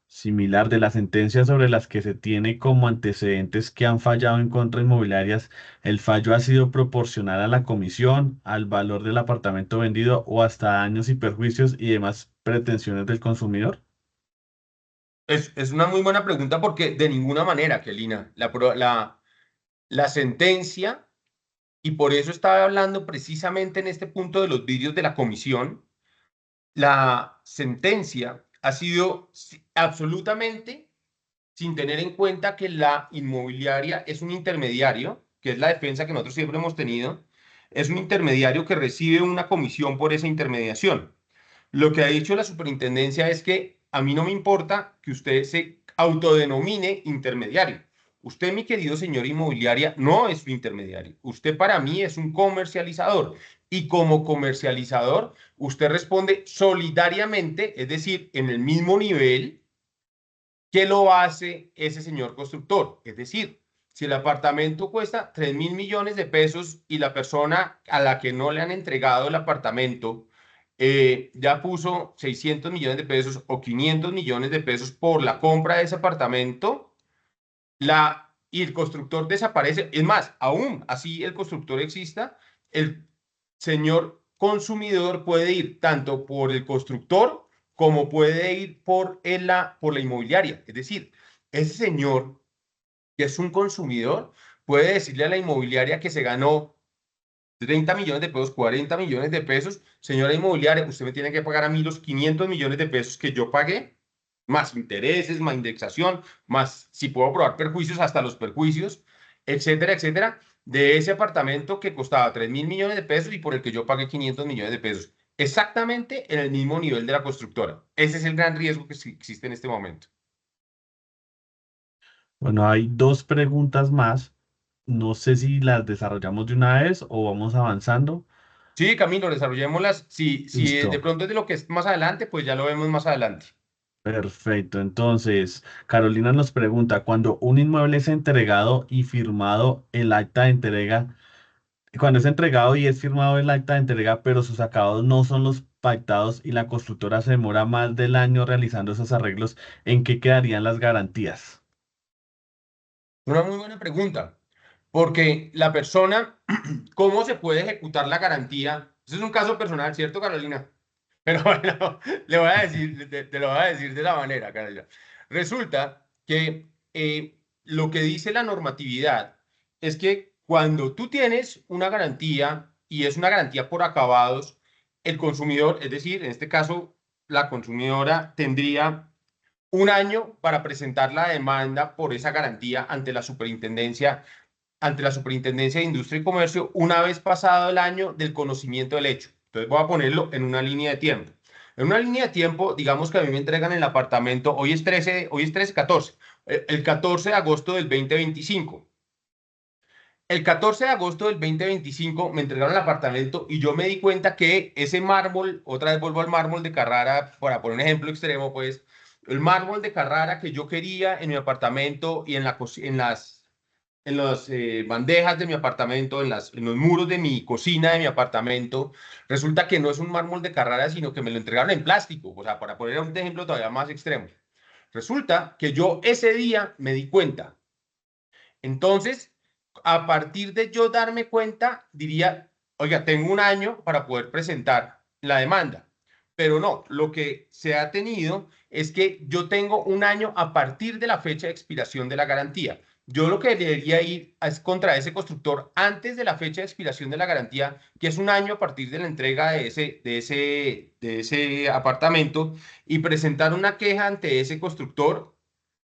similar de las sentencias sobre las que se tiene como antecedentes que han fallado en contra de inmobiliarias. ¿El fallo ha sido proporcional a la comisión, al valor del apartamento vendido o hasta daños y perjuicios y demás pretensiones del consumidor? Es una muy buena pregunta porque de ninguna manera, Kelina, la sentencia, y por eso estaba hablando precisamente en este punto de los vídeos de la comisión, la sentencia ha sido absolutamente sin tener en cuenta que la inmobiliaria es un intermediario, que es la defensa que nosotros siempre hemos tenido, es un intermediario que recibe una comisión por esa intermediación. Lo que ha dicho la superintendencia es que a mí no me importa que usted se autodenomine intermediario. Usted, mi querido señor inmobiliaria, no es un intermediario. Usted para mí es un comercializador. Y como comercializador, usted responde solidariamente, es decir, en el mismo nivel que lo hace ese señor constructor. Es decir, si el apartamento cuesta 3.000 millones de pesos y la persona a la que no le han entregado el apartamento ya puso 600 millones de pesos o 500 millones de pesos por la compra de ese apartamento, y el constructor desaparece. Es más, aún así el constructor exista, el señor consumidor puede ir tanto por el constructor como puede ir por la inmobiliaria. Es decir, ese señor que es un consumidor puede decirle a la inmobiliaria que se ganó 30 millones de pesos, 40 millones de pesos, señora inmobiliaria, usted me tiene que pagar a mí los 500 millones de pesos que yo pagué, más intereses, más indexación, más si puedo probar perjuicios, hasta los perjuicios, etcétera, etcétera, de ese apartamento que costaba 3.000 millones de pesos y por el que yo pagué 500 millones de pesos. Exactamente en el mismo nivel de la constructora. Ese es el gran riesgo que existe en este momento. Bueno, hay dos preguntas más. No sé si las desarrollamos de una vez o vamos avanzando. Sí, Camilo, desarrollémoslas. Si de Listo. pronto es de lo que es más adelante, pues ya lo vemos más adelante. Perfecto. Entonces, Carolina nos pregunta, cuando un inmueble es entregado y firmado el acta de entrega, Cuando es entregado y es firmado el acta de entrega, pero sus acabados no son los pactados y la constructora se demora más del año realizando esos arreglos, ¿en qué quedarían las garantías? Una muy buena pregunta, porque la persona, ¿cómo se puede ejecutar la garantía? Eso es un caso personal, ¿cierto, Carolina? Pero bueno, le voy a decir, te lo voy a decir de la manera, Carolina. Resulta que lo que dice la normatividad es que cuando tú tienes una garantía y es una garantía por acabados, el consumidor, es decir, en este caso, la consumidora tendría un año para presentar la demanda por esa garantía ante la Superintendencia de Industria y Comercio, una vez pasado el año del conocimiento del hecho. Entonces voy a ponerlo en una línea de tiempo. En una línea de tiempo, digamos que a mí me entregan el apartamento, hoy es 13, 14, el 14 de agosto del 2025. El 14 de agosto del 2025 me entregaron el apartamento y yo me di cuenta que ese mármol, otra vez vuelvo al mármol de Carrara, para poner un ejemplo extremo, pues, el mármol de Carrara que yo quería en mi apartamento y en las bandejas de mi apartamento, en los muros de mi cocina de mi apartamento, resulta que no es un mármol de Carrara, sino que me lo entregaron en plástico. O sea, para poner un ejemplo todavía más extremo. Resulta que yo ese día me di cuenta. Entonces, a partir de yo darme cuenta, diría, oiga, tengo un año para poder presentar la demanda. Pero no, lo que se ha tenido es que yo tengo un año a partir de la fecha de expiración de la garantía. Yo lo que debería ir es contra ese constructor antes de la fecha de expiración de la garantía, que es un año a partir de la entrega de ese apartamento, y presentar una queja ante ese constructor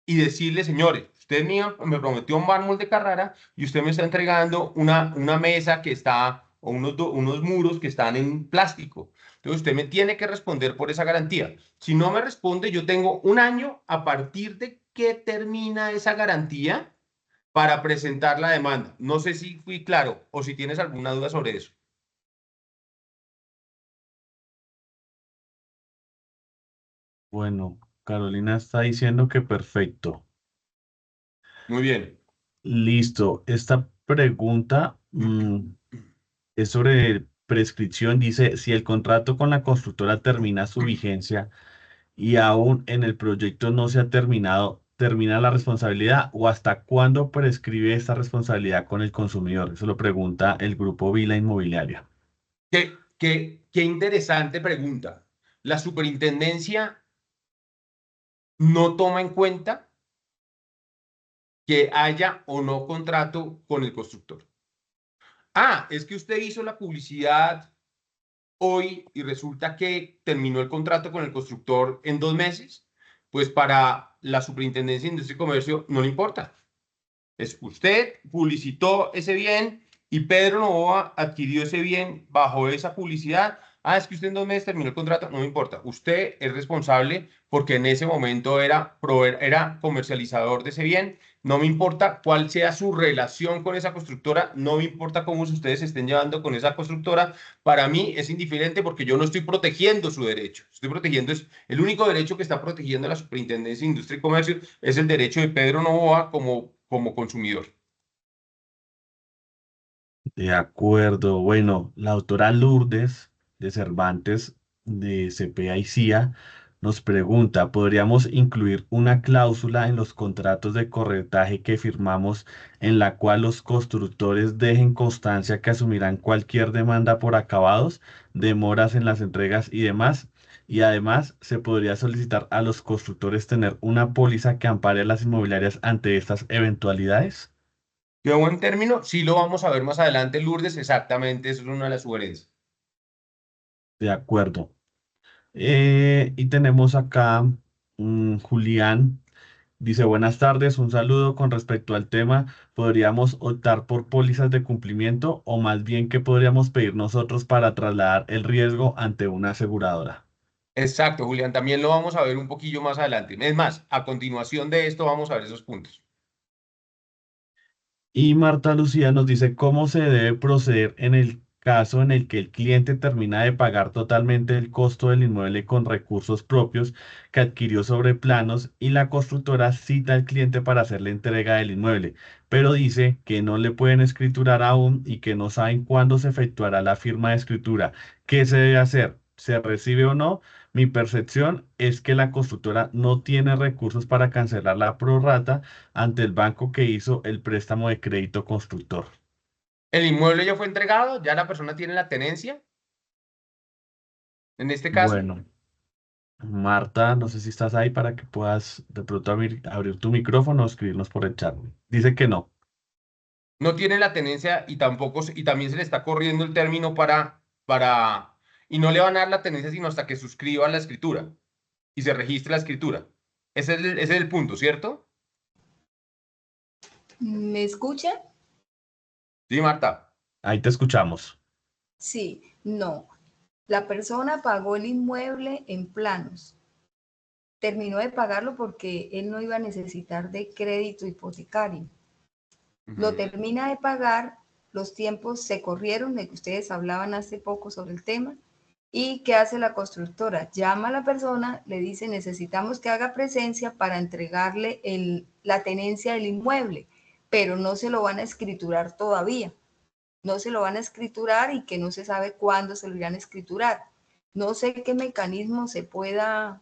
y decirle, señores, usted me prometió un mármol de Carrara y usted me está entregando una mesa que está, o unos muros que están en plástico. Entonces usted me tiene que responder por esa garantía. Si no me responde, yo tengo un año a partir de que termina esa garantía para presentar la demanda. No sé si fui claro o si tienes alguna duda sobre eso. Bueno, Carolina está diciendo que perfecto. Muy bien. Listo. Esta pregunta es sobre prescripción. Dice, si el contrato con la constructora termina su vigencia y aún en el proyecto no se ha terminado, ¿termina la responsabilidad o hasta cuándo prescribe esta responsabilidad con el consumidor? Eso lo pregunta el grupo Vila Inmobiliaria. Qué interesante pregunta. La superintendencia no toma en cuenta que haya o no contrato con el constructor. Ah, es que usted hizo la publicidad hoy y resulta que terminó el contrato con el constructor en 2 meses. Pues para la Superintendencia de Industria y Comercio no le importa. Es usted publicitó ese bien y Pedro Novoa adquirió ese bien bajo esa publicidad. Ah, es que usted en 2 meses terminó el contrato, no me importa. Usted es responsable porque en ese momento era comercializador de ese bien. No me importa cuál sea su relación con esa constructora, no me importa cómo ustedes se estén llevando con esa constructora. Para mí es indiferente porque yo no estoy protegiendo su derecho. Estoy protegiendo, es el único derecho que está protegiendo la Superintendencia de Industria y Comercio es el derecho de Pedro Novoa como consumidor. De acuerdo. Bueno, la autora Lourdes de Cervantes de CPA y CIA nos pregunta, ¿podríamos incluir una cláusula en los contratos de corretaje que firmamos en la cual los constructores dejen constancia que asumirán cualquier demanda por acabados, demoras en las entregas y demás? Y además, se podría solicitar a los constructores tener una póliza que ampare a las inmobiliarias ante estas eventualidades. Qué buen término, sí lo vamos a ver más adelante, Lourdes, exactamente, eso es una de las sugerencias. De acuerdo. Y tenemos acá Julián. Dice, buenas tardes, un saludo con respecto al tema. ¿Podríamos optar por pólizas de cumplimiento o más bien qué podríamos pedir nosotros para trasladar el riesgo ante una aseguradora? Exacto, Julián, también lo vamos a ver un poquillo más adelante. Es más, a continuación de esto vamos a ver esos puntos. Y Marta Lucía nos dice cómo se debe proceder en el caso en el que el cliente termina de pagar totalmente el costo del inmueble con recursos propios que adquirió sobre planos y la constructora cita al cliente para hacer la entrega del inmueble, pero dice que no le pueden escriturar aún y que no saben cuándo se efectuará la firma de escritura. ¿Qué se debe hacer? ¿Se recibe o no? Mi percepción es que la constructora no tiene recursos para cancelar la prorrata ante el banco que hizo el préstamo de crédito constructor. ¿El inmueble ya fue entregado? ¿Ya la persona tiene la tenencia? En este caso, Bueno, Marta, no sé si estás ahí para que puedas de pronto abrir tu micrófono o escribirnos por el chat. Dice que no. no tiene la tenencia y tampoco, y también se le está corriendo el término y no le van a dar la tenencia sino hasta que suscriba la escritura y se registre la escritura. Ese es el punto, ¿cierto? ¿Me escuchan? Sí, Marta. Ahí te escuchamos. Sí, no. La persona pagó el inmueble en planos. Terminó de pagarlo porque él no iba a necesitar de crédito hipotecario. Lo termina de pagar, los tiempos se corrieron, de que ustedes hablaban hace poco sobre el tema. ¿Y qué hace la constructora? Llama a la persona, le dice, necesitamos que haga presencia para entregarle la tenencia del inmueble, pero no se lo van a escriturar todavía. No se lo van a escriturar y que no se sabe cuándo se lo irán a escriturar. No sé qué mecanismo se pueda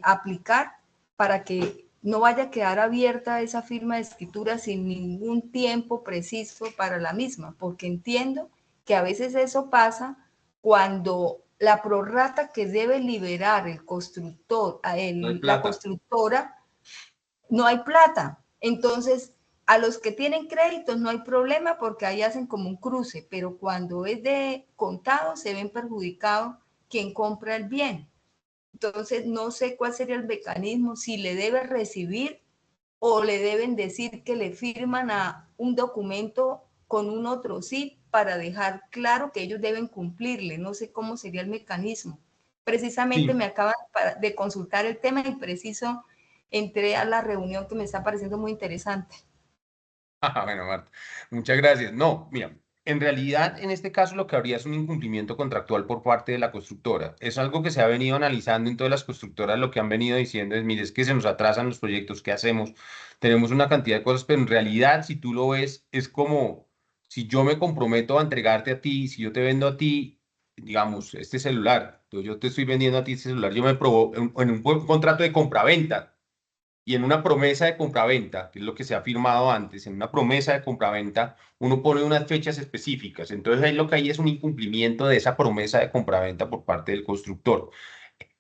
aplicar para que no vaya a quedar abierta esa firma de escritura sin ningún tiempo preciso para la misma, porque entiendo que a veces eso pasa cuando la prorrata que debe liberar el constructor, No hay la plata. constructora, no hay plata. Entonces, a los que tienen créditos no hay problema porque ahí hacen como un cruce, pero cuando es de contado se ven perjudicados quien compra el bien. Entonces, no sé cuál sería el mecanismo, si le debe recibir o le deben decir que le firman a un documento con un otro sí para dejar claro que ellos deben cumplirle. No sé cómo sería el mecanismo. Precisamente Sí. me acaban de consultar el tema y preciso entré a la reunión que me está pareciendo muy interesante. Bueno, Marta, muchas gracias. No, mira, en realidad en este caso lo que habría es un incumplimiento contractual por parte de la constructora. Es algo que se ha venido analizando en todas las constructoras, lo que han venido diciendo es, mire, es que se nos atrasan los proyectos, ¿qué hacemos? Tenemos una cantidad de cosas, pero en realidad si tú lo ves, es como si yo me comprometo a entregarte a ti, si yo te vendo a ti, digamos, este celular, entonces yo te estoy vendiendo a ti este celular, yo me probo en un contrato de compraventa y en una promesa de compraventa, que es lo que se ha firmado antes, en una promesa de compraventa, uno pone unas fechas específicas. Entonces, ahí lo que hay es un incumplimiento de esa promesa de compraventa por parte del constructor.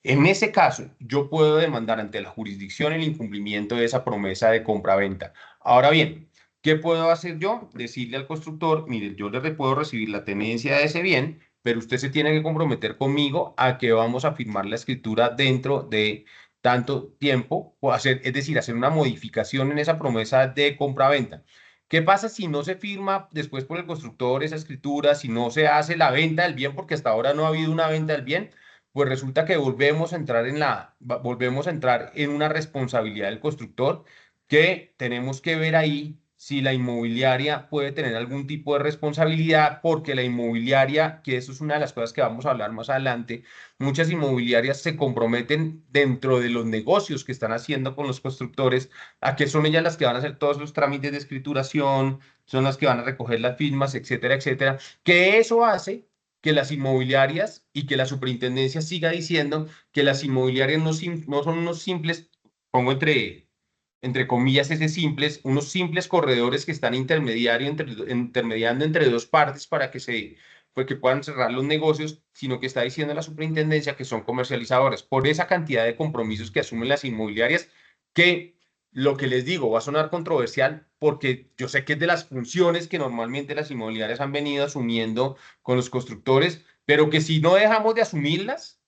En ese caso, yo puedo demandar ante la jurisdicción el incumplimiento de esa promesa de compraventa. Ahora bien, ¿qué puedo hacer yo? Decirle al constructor, mire, yo le puedo recibir la tenencia de ese bien, pero usted se tiene que comprometer conmigo a que vamos a firmar la escritura dentro de tanto tiempo, o hacer, es decir, hacer una modificación en esa promesa de compraventa. ¿Qué pasa si no se firma después por el constructor esa escritura, si no se hace la venta del bien, porque hasta ahora no ha habido una venta del bien? Pues resulta que volvemos a entrar en una responsabilidad del constructor que tenemos que ver ahí si la inmobiliaria puede tener algún tipo de responsabilidad, porque la inmobiliaria, que eso es una de las cosas que vamos a hablar más adelante, muchas inmobiliarias se comprometen dentro de los negocios que están haciendo con los constructores, a que son ellas las que van a hacer todos los trámites de escrituración, son las que van a recoger las firmas, etcétera, etcétera, que eso hace que las inmobiliarias y que la superintendencia siga diciendo que las inmobiliarias no son unos simples, pongo entre comillas ese simples, unos simples corredores que están intermediando entre dos partes para pues que puedan cerrar los negocios, sino que está diciendo la superintendencia que son comercializadoras por esa cantidad de compromisos que asumen las inmobiliarias, que lo que les digo va a sonar controversial porque yo sé que es de las funciones que normalmente las inmobiliarias han venido asumiendo con los constructores, pero que si no dejamos de asumirlas,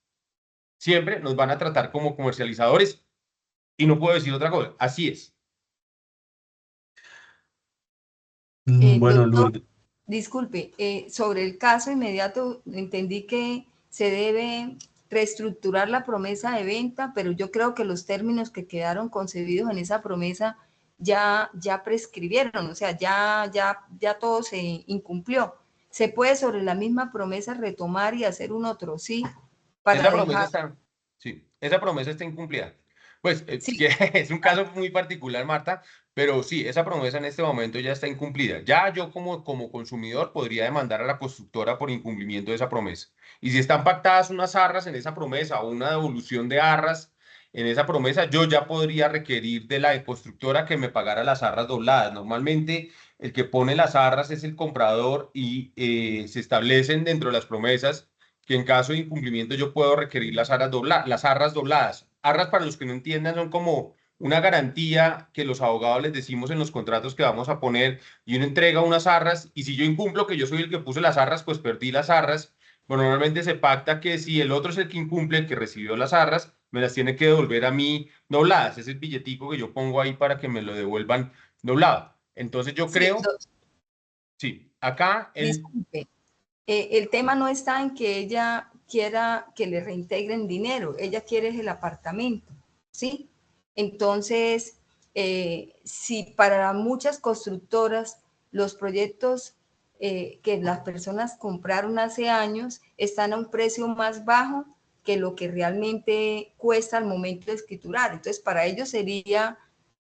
siempre nos van a tratar como comercializadores y no puedo decir otra cosa. Así es. Bueno, Doctor, Lourdes, disculpe, sobre el caso inmediato entendí que se debe reestructurar la promesa de venta, pero yo creo que los términos que quedaron concebidos en esa promesa ya prescribieron, o sea, ya todo se incumplió. Se puede sobre la misma promesa retomar y hacer un otro, sí, para Esa promesa dejar, está, sí, esa promesa está incumplida. Pues sí, es un caso muy particular, Marta, pero sí, esa promesa en este momento ya está incumplida. Ya yo como consumidor podría demandar a la constructora por incumplimiento de esa promesa. Y si están pactadas unas arras en esa promesa o una devolución de arras en esa promesa, yo ya podría requerir de la constructora que me pagara las arras dobladas. Normalmente el que pone las arras es el comprador y se establecen dentro de las promesas que en caso de incumplimiento yo puedo requerir las arras dobladas. Arras, para los que no entiendan, son como una garantía que los abogados les decimos en los contratos que vamos a poner, y uno entrega unas arras y si yo incumplo, que yo soy el que puse las arras, pues perdí las arras. Bueno, normalmente se pacta que si el otro es el que incumple, el que recibió las arras, me las tiene que devolver a mí dobladas. Es el billetico que yo pongo ahí para que me lo devuelvan doblado. Entonces yo sí, creo, sí, acá el... disculpe. El tema no está en que ella quiera que le reintegren dinero, ella quiere el apartamento, ¿sí? Entonces, si para muchas constructoras los proyectos que las personas compraron hace años están a un precio más bajo que lo que realmente cuesta al momento de escriturar. Entonces, para ellos sería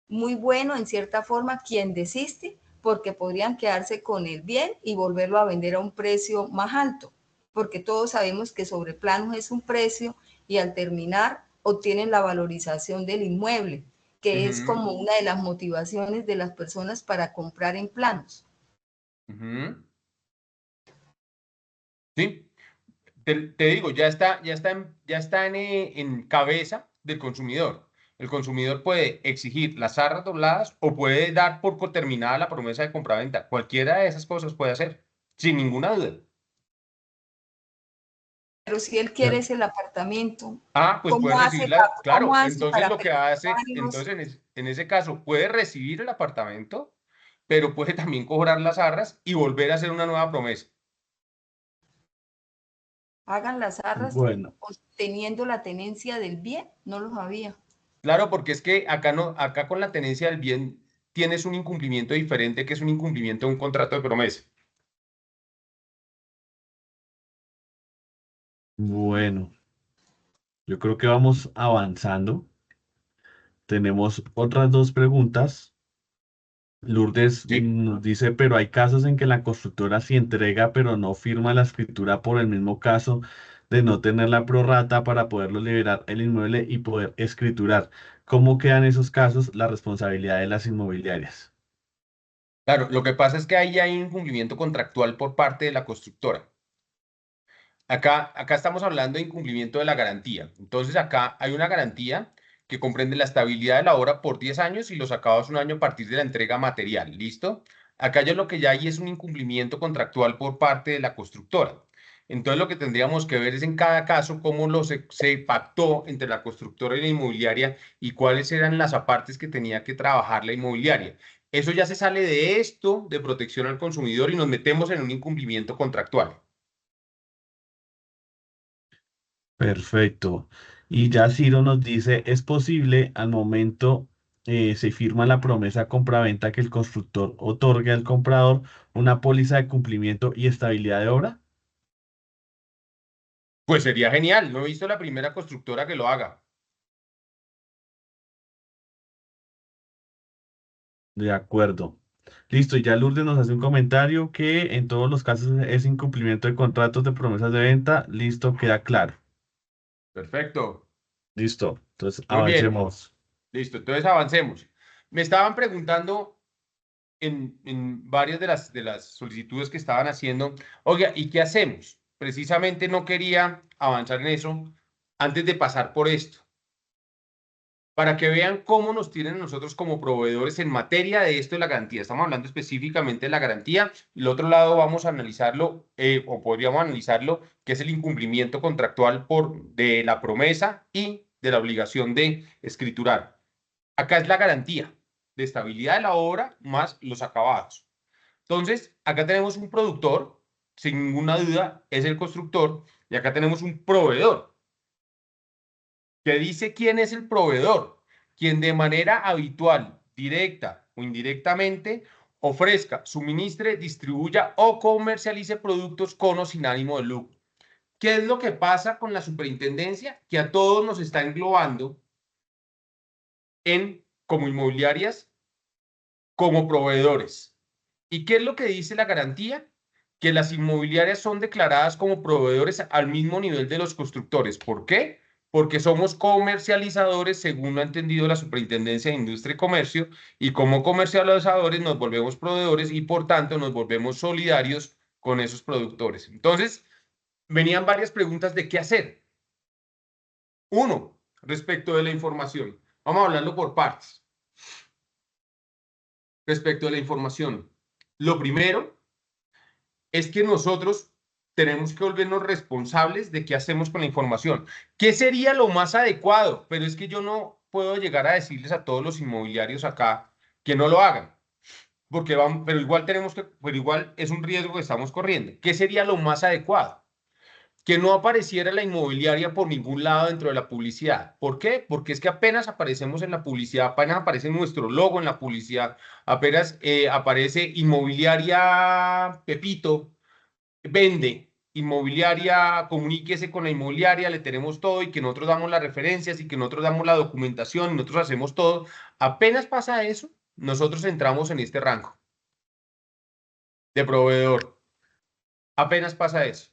muy bueno, en cierta forma, quien desiste, porque podrían quedarse con el bien y volverlo a vender a un precio más alto, porque todos sabemos que sobre planos es un precio y al terminar obtienen la valorización del inmueble, que es Ujú, como una de las motivaciones de las personas para comprar en planos. ujú, sí. Te digo, ya está en cabeza del consumidor. El consumidor puede exigir las arras dobladas o puede dar por terminada la promesa de compraventa. Cualquiera de esas cosas puede hacer, sin ninguna duda. Pero si él Ya. quiere ese apartamento, Pues puede recibirla, ¿cómo claro. hace Entonces para lo que hace, presentarlos? entonces en ese caso, puede recibir el apartamento, pero puede también cobrar las arras y volver a hacer una nueva promesa. Hagan las arras Bueno, teniendo la tenencia del bien, no lo sabía. Claro, porque es que acá no, acá con la tenencia del bien tienes un incumplimiento diferente, que es un incumplimiento de un contrato de promesa. bueno, yo creo que vamos avanzando. Tenemos otras dos preguntas. Lourdes Sí. nos dice, pero hay casos en que la constructora sí entrega, pero no firma la escritura por el mismo caso de no tener la prorrata para poderlo liberar el inmueble y poder escriturar. ¿Cómo quedan esos casos la responsabilidad de las inmobiliarias? Claro, lo que pasa es que ahí hay un incumplimiento contractual por parte de la constructora. Acá estamos hablando de incumplimiento de la garantía. Entonces acá hay una garantía que comprende la estabilidad de la obra por 10 años y los acabados un año a partir de la entrega material. ¿Listo? Acá ya lo que ya hay es un incumplimiento contractual por parte de la constructora. Entonces lo que tendríamos que ver es en cada caso cómo se pactó entre la constructora y la inmobiliaria y cuáles eran las apartes que tenía que trabajar la inmobiliaria. Eso ya se sale de esto de protección al consumidor y nos metemos en un incumplimiento contractual. Perfecto. Y ya Ciro nos dice, ¿es posible al momento se firma la promesa compraventa que el constructor otorgue al comprador una póliza de cumplimiento y estabilidad de obra? Pues sería genial. No he visto la primera constructora que lo haga. De acuerdo. Listo, y ya Lourdes nos hace un comentario que en todos los casos es incumplimiento de contratos de promesas de venta. Listo, queda claro. Perfecto. Listo, entonces Muy bien. avancemos. Listo. Entonces avancemos. Me estaban preguntando en varias de las solicitudes que estaban haciendo, oiga, ¿y qué hacemos? Precisamente no quería avanzar en eso antes de pasar por esto, para que vean cómo nos tienen nosotros como proveedores en materia de esto de la garantía. Estamos hablando específicamente de la garantía. El otro lado vamos a analizarlo, o podríamos analizarlo, que es el incumplimiento contractual de la promesa y de la obligación de escriturar. Acá es la garantía de estabilidad de la obra más los acabados. Entonces, acá tenemos un productor, sin ninguna duda es el constructor, y acá tenemos un proveedor que dice quién es el proveedor, quien de manera habitual, directa o indirectamente, ofrezca, suministre, distribuya o comercialice productos con o sin ánimo de lucro. ¿Qué es lo que pasa con la superintendencia? Que a todos nos está englobando como inmobiliarias, como proveedores. ¿Y qué es lo que dice la garantía? Que las inmobiliarias son declaradas como proveedores al mismo nivel de los constructores. ¿Por qué? Porque somos comercializadores, según lo ha entendido la Superintendencia de Industria y Comercio, y como comercializadores nos volvemos proveedores y por tanto nos volvemos solidarios con esos productores. Entonces, venían varias preguntas de qué hacer. Uno, respecto de la información. Vamos a hablarlo por partes. Respecto de la información, lo primero es que nosotros tenemos que volvernos responsables de qué hacemos con la información. ¿Qué sería lo más adecuado? Pero es que yo no puedo llegar a decirles a todos los inmobiliarios acá que no lo hagan, porque vamos, pero igual es un riesgo que estamos corriendo. ¿Qué sería lo más adecuado? Que no apareciera la inmobiliaria por ningún lado dentro de la publicidad. ¿Por qué? Porque es que apenas aparecemos en la publicidad, apenas aparece nuestro logo en la publicidad, apenas aparece inmobiliaria Pepito, vende, inmobiliaria, comuníquese con la inmobiliaria, le tenemos todo y que nosotros damos las referencias y que nosotros damos la documentación y nosotros hacemos todo. Apenas pasa eso, nosotros entramos en este rango de proveedor. Apenas pasa eso.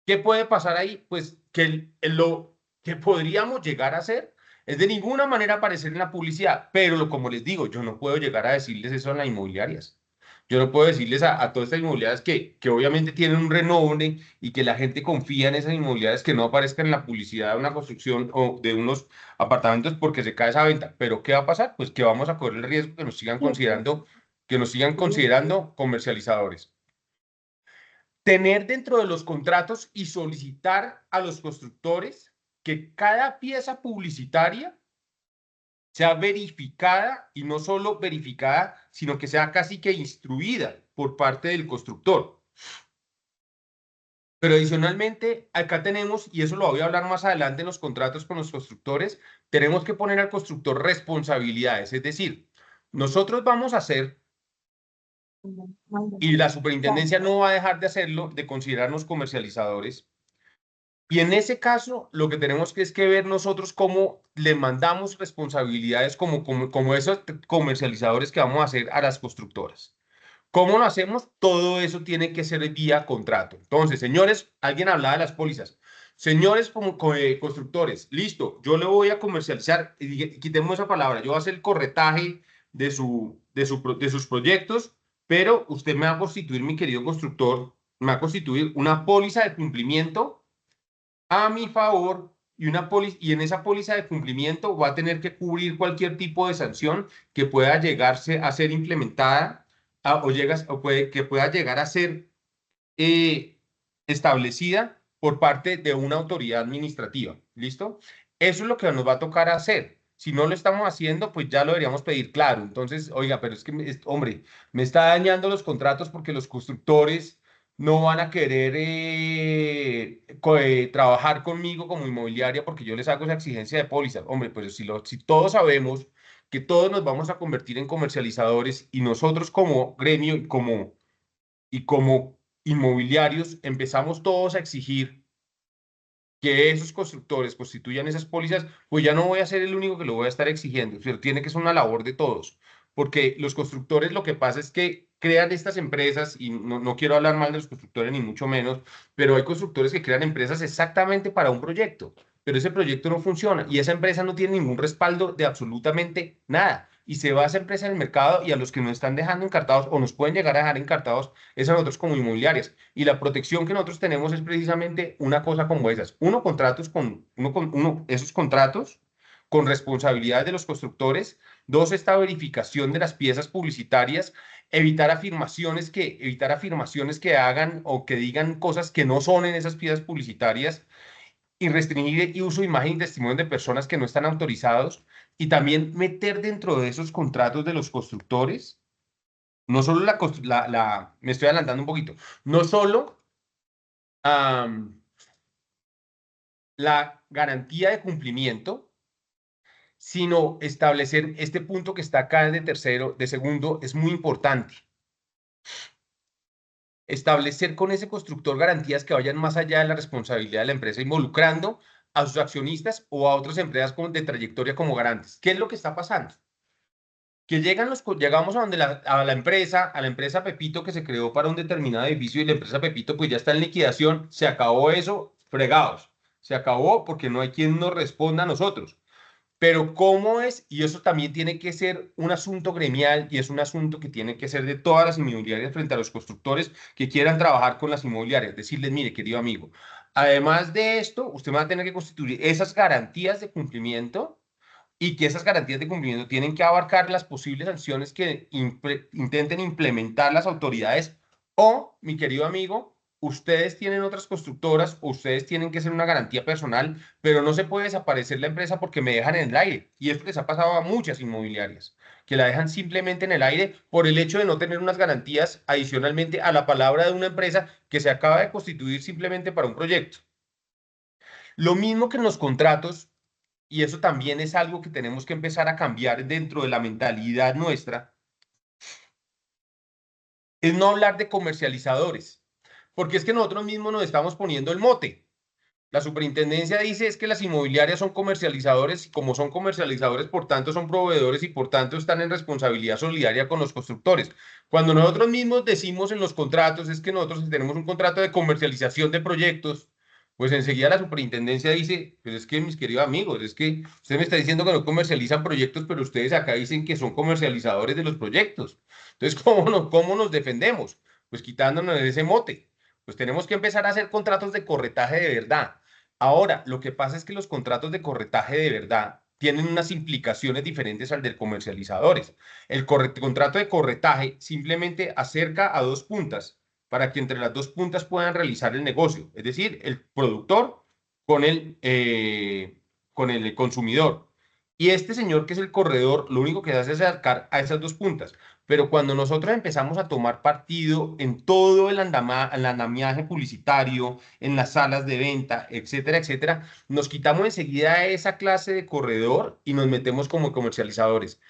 ¿Qué puede pasar ahí? Pues que lo que podríamos llegar a hacer es de ninguna manera aparecer en la publicidad, pero como les digo, yo no puedo llegar a decirles eso a las inmobiliarias. Yo no puedo decirles a todas estas inmobiliarias que obviamente tienen un renombre y que la gente confía en esas inmobiliarias que no aparezcan en la publicidad de una construcción o de unos apartamentos porque se cae esa venta. Pero ¿qué va a pasar? Pues que vamos a correr el riesgo que nos sigan considerando comercializadores. Tener dentro de los contratos y solicitar a los constructores que cada pieza publicitaria sea verificada y no solo verificada, sino que sea casi que instruida por parte del constructor. Pero adicionalmente, acá tenemos, y eso lo voy a hablar más adelante en los contratos con los constructores, tenemos que poner al constructor responsabilidades. Es decir, nosotros vamos a hacer, y la superintendencia no va a dejar de hacerlo, de considerarnos comercializadores. Y en ese caso, lo que tenemos que es que ver nosotros cómo le mandamos responsabilidades como esos comercializadores que vamos a hacer a las constructoras. ¿Cómo lo hacemos? Todo eso tiene que ser vía contrato. Entonces, señores, alguien hablaba de las pólizas. Señores constructores, listo, yo le voy a comercializar, y quitemos esa palabra, yo voy a hacer el corretaje de sus proyectos, pero usted me va a constituir, mi querido constructor, me va a constituir una póliza de cumplimiento a mi favor y en esa póliza de cumplimiento va a tener que cubrir cualquier tipo de sanción que pueda llegarse a ser implementada que pueda llegar a ser establecida por parte de una autoridad administrativa. ¿Listo? Eso es lo que nos va a tocar hacer. Si no lo estamos haciendo, pues ya lo deberíamos pedir claro. Entonces, oiga, pero es que, hombre, me está dañando los contratos porque los constructores no van a querer trabajar conmigo como inmobiliaria porque yo les hago esa exigencia de póliza. Hombre, pues si todos sabemos que todos nos vamos a convertir en comercializadores y nosotros como gremio y como inmobiliarios empezamos todos a exigir que esos constructores constituyan esas pólizas, pues ya no voy a ser el único que lo voy a estar exigiendo, pero tiene que ser una labor de todos, porque los constructores lo que pasa es que crean estas empresas, y no quiero hablar mal de los constructores ni mucho menos, pero hay constructores que crean empresas exactamente para un proyecto, pero ese proyecto no funciona y esa empresa no tiene ningún respaldo de absolutamente nada. Y se va a esa empresa en el mercado y a los que nos están dejando encartados o nos pueden llegar a dejar encartados es a nosotros como inmobiliarias. Y la protección que nosotros tenemos es precisamente una cosa como esas. Esos contratos con responsabilidades de los constructores. Dos, esta verificación de las piezas publicitarias. Evitar afirmaciones que hagan o que digan cosas que no son en esas piezas publicitarias. Y restringir el uso de imagen y testimonio de personas que no están autorizados. Y también meter dentro de esos contratos de los constructores no solo me estoy adelantando un poquito, no solo la garantía de cumplimiento, sino establecer este punto que está acá de segundo, es muy importante. Establecer con ese constructor garantías que vayan más allá de la responsabilidad de la empresa, involucrando a sus accionistas o a otras empresas de trayectoria como garantes. ¿Qué es lo que está pasando? Que llegamos a la empresa Pepito que se creó para un determinado edificio y la empresa Pepito pues ya está en liquidación, se acabó eso, fregados, se acabó porque no hay quien nos responda a nosotros. Pero ¿cómo es? Y eso también tiene que ser un asunto gremial y es un asunto que tiene que ser de todas las inmobiliarias frente a los constructores que quieran trabajar con las inmobiliarias. Decirles, mire, querido amigo, además de esto, usted va a tener que constituir esas garantías de cumplimiento y que esas garantías de cumplimiento tienen que abarcar las posibles sanciones que intenten implementar las autoridades o, mi querido amigo, ustedes tienen otras constructoras o ustedes tienen que hacer una garantía personal, pero no se puede desaparecer la empresa porque me dejan en el aire. Y esto les ha pasado a muchas inmobiliarias, que la dejan simplemente en el aire por el hecho de no tener unas garantías adicionalmente a la palabra de una empresa que se acaba de constituir simplemente para un proyecto. Lo mismo que en los contratos, y eso también es algo que tenemos que empezar a cambiar dentro de la mentalidad nuestra, es no hablar de comercializadores, porque es que nosotros mismos nos estamos poniendo el mote. La superintendencia dice es que las inmobiliarias son comercializadores y como son comercializadores, por tanto son proveedores y por tanto están en responsabilidad solidaria con los constructores. Cuando nosotros mismos decimos en los contratos es que nosotros tenemos un contrato de comercialización de proyectos, pues enseguida la superintendencia dice, pues es que mis queridos amigos, es que usted me está diciendo que no comercializan proyectos, pero ustedes acá dicen que son comercializadores de los proyectos. Entonces, cómo nos defendemos? Pues quitándonos ese mote. Pues tenemos que empezar a hacer contratos de corretaje de verdad. Ahora, lo que pasa es que los contratos de corretaje de verdad tienen unas implicaciones diferentes al de comercializadores. Contrato de corretaje simplemente acerca a dos puntas para que entre las dos puntas puedan realizar el negocio, es decir, el productor con con el consumidor. Y este señor que es el corredor, lo único que hace es acercar a esas dos puntas. Pero cuando nosotros empezamos a tomar partido en todo el andamiaje publicitario, en las salas de venta, etcétera, etcétera, nos quitamos enseguida esa clase de corredor y nos metemos como comercializadores.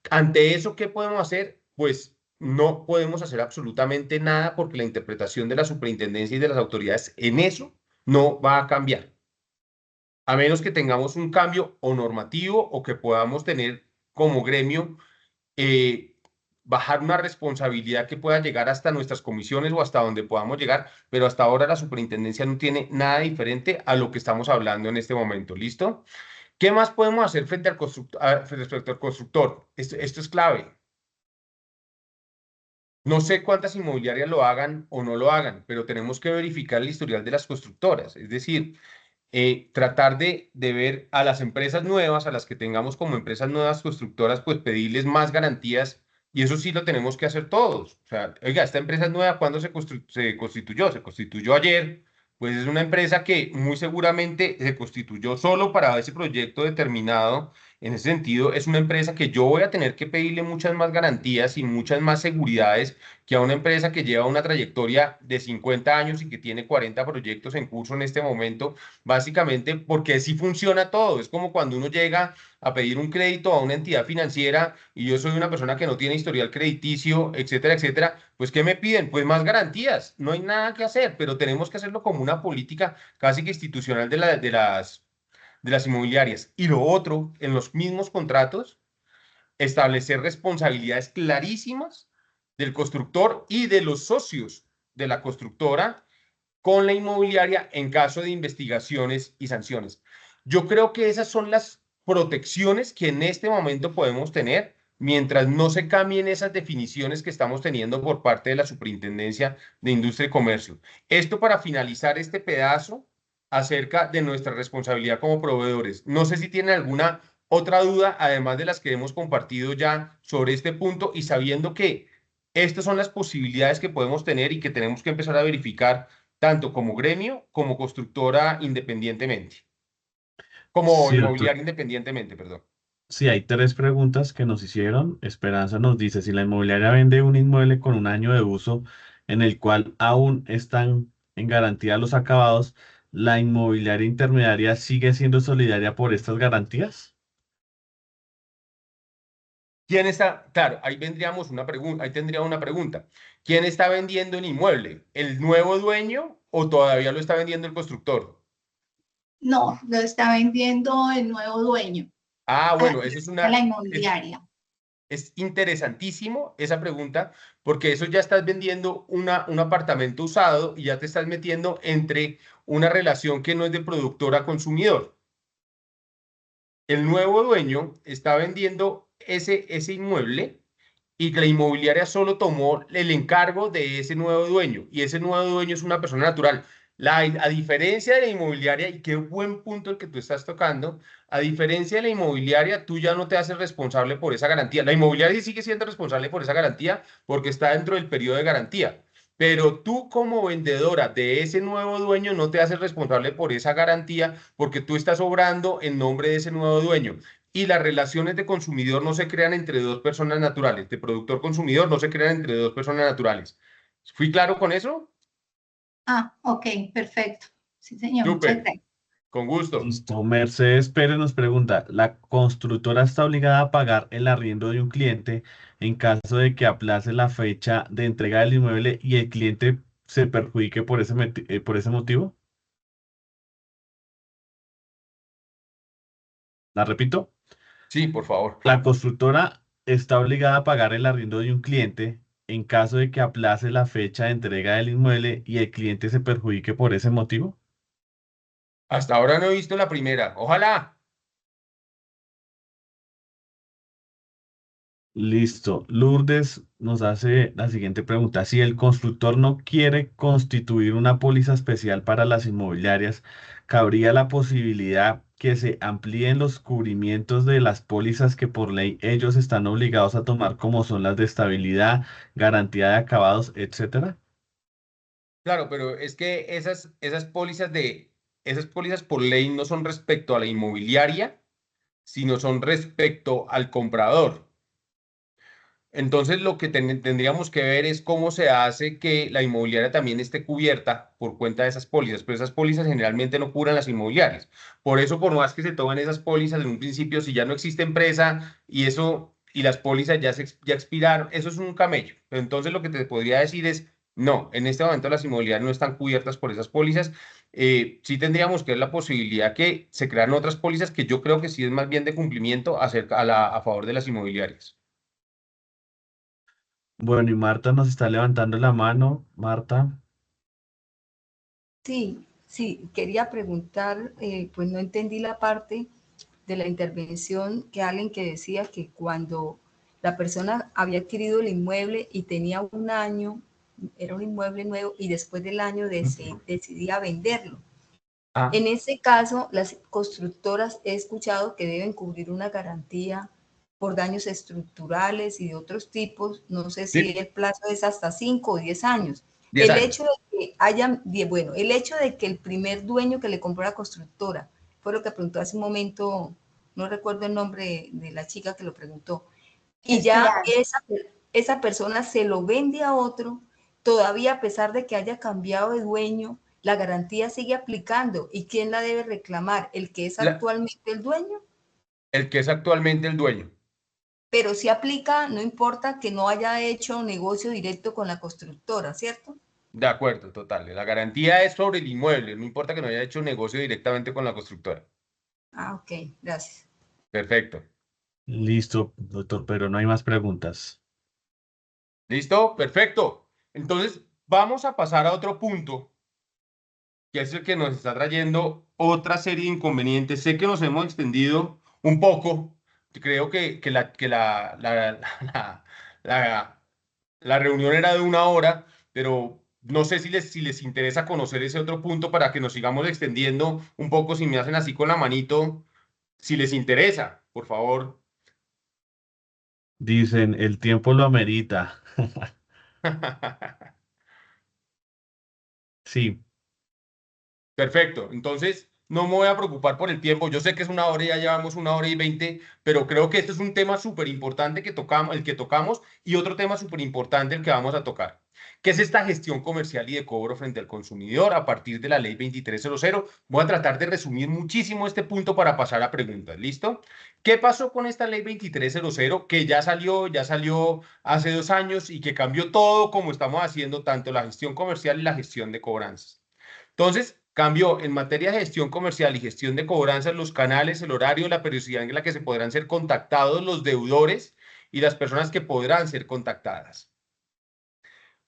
Ante eso, ¿qué podemos hacer? Pues no podemos hacer absolutamente nada porque la interpretación de la superintendencia y de las autoridades en eso no va a cambiar. A menos que tengamos un cambio o normativo o que podamos tener como gremio eh, bajar una responsabilidad que pueda llegar hasta nuestras comisiones o hasta donde podamos llegar, pero hasta ahora la superintendencia no tiene nada diferente a lo que estamos hablando en este momento. ¿Listo? ¿Qué más podemos hacer frente al respecto al constructor? Esto es clave. No sé cuántas inmobiliarias lo hagan o no lo hagan, pero tenemos que verificar el historial de las constructoras. Es decir, tratar de ver a las empresas nuevas, a las que tengamos como empresas nuevas constructoras, pues pedirles más garantías y eso sí lo tenemos que hacer todos. O sea, oiga, esta empresa es nueva, ¿cuándo se constituyó? Se constituyó ayer, pues es una empresa que muy seguramente se constituyó solo para ese proyecto determinado. En ese sentido, es una empresa que yo voy a tener que pedirle muchas más garantías y muchas más seguridades que a una empresa que lleva una trayectoria de 50 años y que tiene 40 proyectos en curso en este momento. Básicamente porque así funciona todo. Es como cuando uno llega a pedir un crédito a una entidad financiera y yo soy una persona que no tiene historial crediticio, etcétera, etcétera. Pues, ¿qué me piden? Pues más garantías. No hay nada que hacer, pero tenemos que hacerlo como una política casi que institucional de las inmobiliarias. Y lo otro, en los mismos contratos, establecer responsabilidades clarísimas del constructor y de los socios de la constructora con la inmobiliaria en caso de investigaciones y sanciones. Yo creo que esas son las protecciones que en este momento podemos tener mientras no se cambien esas definiciones que estamos teniendo por parte de la Superintendencia de Industria y Comercio. Esto para finalizar este pedazo acerca de nuestra responsabilidad como proveedores. No sé si tienen alguna otra duda, además de las que hemos compartido ya sobre este punto y sabiendo que estas son las posibilidades que podemos tener y que tenemos que empezar a verificar tanto como gremio como constructora independientemente, como Cierto. inmobiliaria independientemente, perdón. Sí, hay tres preguntas que nos hicieron. Esperanza nos dice, si la inmobiliaria vende un inmueble con un año de uso en el cual aún están en garantía los acabados, ¿la inmobiliaria intermediaria sigue siendo solidaria por estas garantías? ¿Quién está? Claro, ahí vendríamos una pregunta, ahí tendría una pregunta. ¿Quién está vendiendo el inmueble? ¿El nuevo dueño o todavía lo está vendiendo el constructor? No, lo está vendiendo el nuevo dueño Ah, a, bueno, eso es a la es, inmobiliaria. es interesantísimo esa pregunta, porque eso ya estás vendiendo un apartamento usado y ya te estás metiendo entre una relación que no es de productor a consumidor. El nuevo dueño está vendiendo ese inmueble y la inmobiliaria solo tomó el encargo de ese nuevo dueño y ese nuevo dueño es una persona natural. A diferencia de la inmobiliaria, y qué buen punto el que tú estás tocando, a diferencia de la inmobiliaria, tú ya no te haces responsable por esa garantía. La inmobiliaria sí sigue siendo responsable por esa garantía porque está dentro del periodo de garantía. Pero tú como vendedora de ese nuevo dueño no te haces responsable por esa garantía porque tú estás obrando en nombre de ese nuevo dueño. Y las relaciones de consumidor no se crean entre dos personas naturales, de productor-consumidor no se crean entre dos personas naturales. ¿Fui claro con eso? Ah, ok, perfecto. Sí, señor, muchas Súper, gracias. con gusto. Listo. Mercedes Pérez nos pregunta, ¿la constructora está obligada a pagar el arriendo de un cliente en caso de que aplace la fecha de entrega del inmueble y el cliente se perjudique por ese motivo? La repito. Sí, por favor. La constructora está obligada a pagar el arriendo de un cliente en caso de que aplace la fecha de entrega del inmueble y el cliente se perjudique por ese motivo. Hasta ahora no he visto la primera. Ojalá. Listo. Lourdes nos hace la siguiente pregunta. Si el constructor no quiere constituir una póliza especial para las inmobiliarias, ¿cabría la posibilidad que se amplíen los cubrimientos de las pólizas que por ley ellos están obligados a tomar, como son las de estabilidad, garantía de acabados, etcétera? Claro, pero es que esas pólizas por ley no son respecto a la inmobiliaria, sino son respecto al comprador. Entonces, lo que tendríamos que ver es cómo se hace que la inmobiliaria también esté cubierta por cuenta de esas pólizas, pero esas pólizas generalmente no cubren las inmobiliarias. Por eso, por más que se tomen esas pólizas en un principio, si ya no existe empresa y eso y las pólizas ya expiraron, eso es un camello. Entonces, lo que te podría decir es, no, en este momento las inmobiliarias no están cubiertas por esas pólizas. Sí tendríamos que ver la posibilidad que se crearan otras pólizas que yo creo que sí es más bien de cumplimiento a favor de las inmobiliarias. Bueno, y Marta nos está levantando la mano. Marta, Sí, sí, quería preguntar, pues no entendí la parte de la intervención que alguien que decía que cuando la persona había adquirido el inmueble y tenía un año, era un inmueble nuevo y después del año decidía venderlo. Ah, En ese caso, las constructoras he escuchado que deben cubrir una garantía por daños estructurales y de otros tipos. No sé si sí, el plazo es hasta 5 o 10 años. 10 El años. hecho de que haya, bueno, el hecho de que el primer dueño que le compró a la constructora, fue lo que preguntó hace un momento, no recuerdo el nombre de la chica que lo preguntó, y ya Esperanza. esa persona se lo vende a otro, todavía a pesar de que haya cambiado de dueño, la garantía sigue aplicando. ¿Y quién la debe reclamar? ¿El que es La- actualmente el dueño? el que es actualmente el dueño. Pero si aplica, no importa que no haya hecho negocio directo con la constructora, ¿cierto? De acuerdo, total. La garantía es sobre el inmueble, no importa que no haya hecho negocio directamente con la constructora. Ah, ok, gracias. Perfecto. listo, doctor, pero no hay más preguntas. ¿Listo? Perfecto. Entonces, vamos a pasar a otro punto, que es el que nos está trayendo otra serie de inconvenientes. Sé que nos hemos extendido un poco. Creo que la, la reunión era de una hora, pero no sé si les interesa conocer ese otro punto para que nos sigamos extendiendo un poco, si me hacen así con la manito, si les interesa, por favor. Dicen, el tiempo lo amerita. Sí, Perfecto. Entonces, no me voy a preocupar por el tiempo. Yo sé que es una hora y ya llevamos 1 hora y 20, pero creo que este es un tema súper importante que tocamos, el que tocamos, y otro tema súper importante el que vamos a tocar, que es esta gestión comercial y de cobro frente al consumidor a partir de la ley 2300. Voy a tratar de resumir muchísimo este punto para pasar a preguntas. ¿Listo? ¿Qué pasó con esta ley 2300 que ya salió hace 2 años y que cambió todo como estamos haciendo tanto la gestión comercial y la gestión de cobranzas? Entonces, cambió en materia de gestión comercial y gestión de cobranzas los canales, el horario, la periodicidad en la que se podrán ser contactados los deudores y las personas que podrán ser contactadas.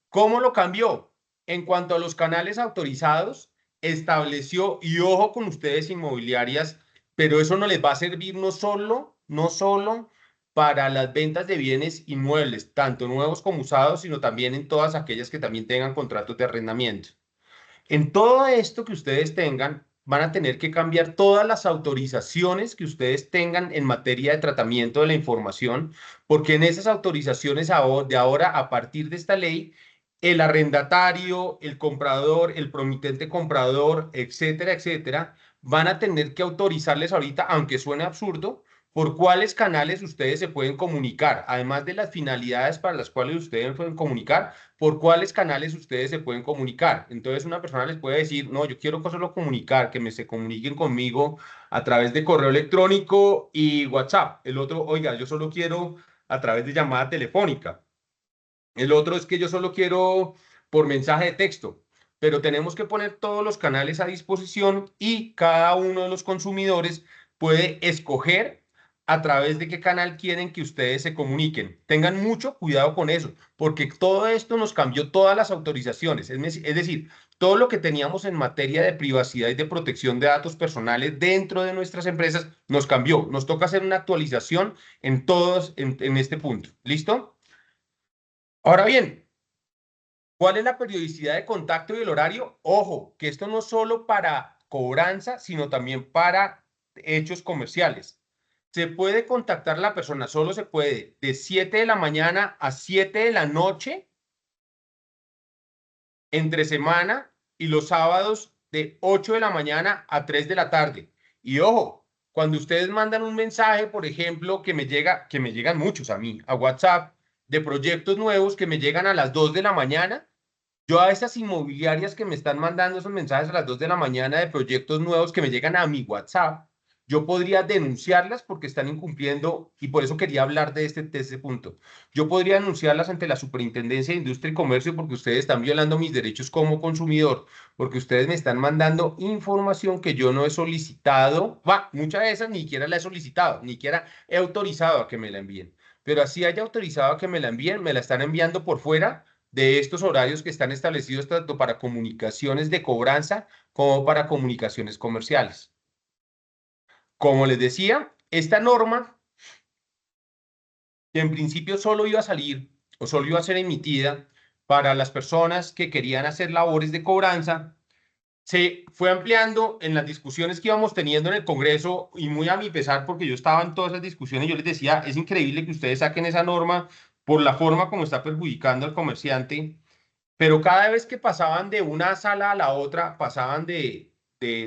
¿Cómo lo cambió? En cuanto a los canales autorizados, estableció, y ojo con ustedes inmobiliarias, pero eso no les va a servir no solo para las ventas de bienes inmuebles, tanto nuevos como usados, sino también en todas aquellas que también tengan contratos de arrendamiento. En todo esto que ustedes tengan, van a tener que cambiar todas las autorizaciones que ustedes tengan en materia de tratamiento de la información, porque en esas autorizaciones de ahora, a partir de esta ley, el arrendatario, el comprador, el promitente comprador, etcétera, etcétera, van a tener que autorizarles ahorita, aunque suene absurdo, por cuáles canales ustedes se pueden comunicar, además de las finalidades para las cuales ustedes pueden comunicar, por cuáles canales ustedes se pueden comunicar. Entonces una persona les puede decir, no, yo quiero solo comunicar, que se comuniquen conmigo a través de correo electrónico y WhatsApp. El otro, oiga, yo solo quiero a través de llamada telefónica. El otro es que yo solo quiero por mensaje de texto. Pero tenemos que poner todos los canales a disposición y cada uno de los consumidores puede escoger a través de qué canal quieren que ustedes se comuniquen. Tengan mucho cuidado con eso, porque todo esto nos cambió todas las autorizaciones. Es decir, todo lo que teníamos en materia de privacidad y de protección de datos personales dentro de nuestras empresas nos cambió. Nos toca hacer una actualización en todos, en este punto. ¿Listo? Ahora bien, ¿cuál es la periodicidad de contacto y el horario? Ojo, que esto no es solo para cobranza, sino también para hechos comerciales. Se puede contactar a la persona, solo se puede de 7 de la mañana a 7 de la noche entre semana y los sábados de 8 de la mañana a 3 de la tarde. Y ojo, cuando ustedes mandan un mensaje, por ejemplo, que me llegan muchos a mí, a WhatsApp, de proyectos nuevos que me llegan a las 2 de la mañana, yo a esas inmobiliarias que me están mandando esos mensajes a las 2 de la mañana de proyectos nuevos que me llegan a mi WhatsApp, yo podría denunciarlas porque están incumpliendo, y por eso quería hablar de este punto. Yo podría denunciarlas ante la Superintendencia de Industria y Comercio porque ustedes están violando mis derechos como consumidor, porque ustedes me están mandando información que yo no he solicitado. Muchas de esas ni siquiera la he solicitado, ni siquiera he autorizado a que me la envíen. Pero así haya autorizado a que me la envíen, me la están enviando por fuera de estos horarios que están establecidos tanto para comunicaciones de cobranza como para comunicaciones comerciales. Como les decía, esta norma, que en principio solo iba a salir o solo iba a ser emitida para las personas que querían hacer labores de cobranza, se fue ampliando en las discusiones que íbamos teniendo en el Congreso, y muy a mi pesar, porque yo estaba en todas esas discusiones, yo les decía, es increíble que ustedes saquen esa norma por la forma como está perjudicando al comerciante. Pero cada vez que pasaban de una sala a la otra, pasaban de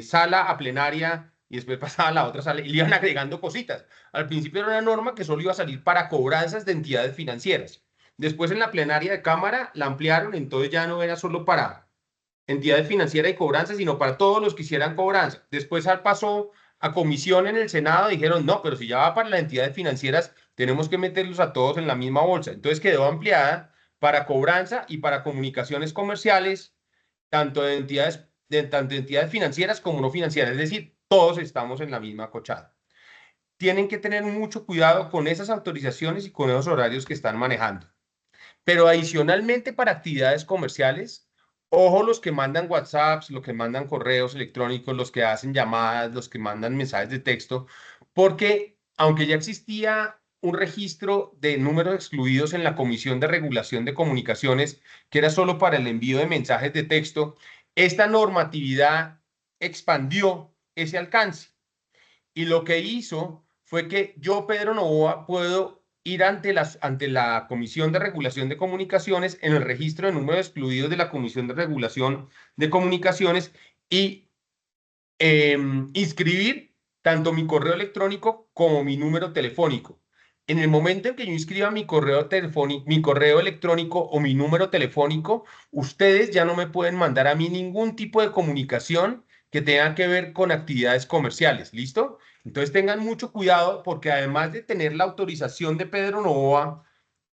sala a plenaria y después pasaban a la otra sala y le iban agregando cositas. Al principio era una norma que solo iba a salir para cobranzas de entidades financieras. Después en la plenaria de Cámara la ampliaron, entonces ya no era solo para entidades financieras y cobranzas, sino para todos los que hicieran cobranza. Después pasó a comisión en el Senado, dijeron, no, pero si ya va para las entidades financieras, tenemos que meterlos a todos en la misma bolsa. Entonces quedó ampliada para cobranza y para comunicaciones comerciales, tanto de entidades financieras como no financieras. Es decir, todos estamos en la misma cochada. Tienen que tener mucho cuidado con esas autorizaciones y con esos horarios que están manejando. Pero adicionalmente para actividades comerciales, ojo los que mandan WhatsApps, los que mandan correos electrónicos, los que hacen llamadas, los que mandan mensajes de texto, porque aunque ya existía un registro de números excluidos en la Comisión de Regulación de Comunicaciones, que era solo para el envío de mensajes de texto, esta normatividad expandió ese alcance. Y lo que hizo fue que yo, Pedro Novoa, puedo ir ante la Comisión de Regulación de Comunicaciones en el registro de números excluidos de la Comisión de Regulación de Comunicaciones y inscribir tanto mi correo electrónico como mi número telefónico. En el momento en que yo inscriba mi correo telefónico, mi correo electrónico o mi número telefónico, ustedes ya no me pueden mandar a mí ningún tipo de comunicación que tenga que ver con actividades comerciales. ¿Listo? Entonces tengan mucho cuidado porque además de tener la autorización de Pedro Novoa,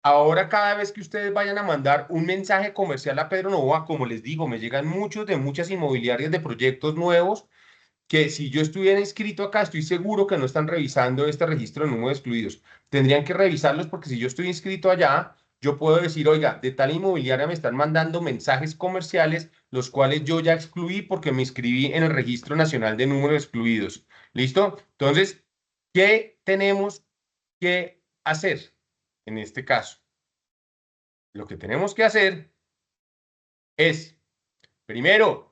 ahora cada vez que ustedes vayan a mandar un mensaje comercial a Pedro Novoa, como les digo, me llegan muchos de muchas inmobiliarias de proyectos nuevos que si yo estuviera inscrito acá, estoy seguro que no están revisando este registro de número de excluidos. Tendrían que revisarlos porque si yo estoy inscrito allá, yo puedo decir, oiga, de tal inmobiliaria me están mandando mensajes comerciales, los cuales yo ya excluí porque me inscribí en el Registro Nacional de Números de Excluidos. ¿Listo? Entonces, ¿qué tenemos que hacer en este caso? Lo que tenemos que hacer es, primero,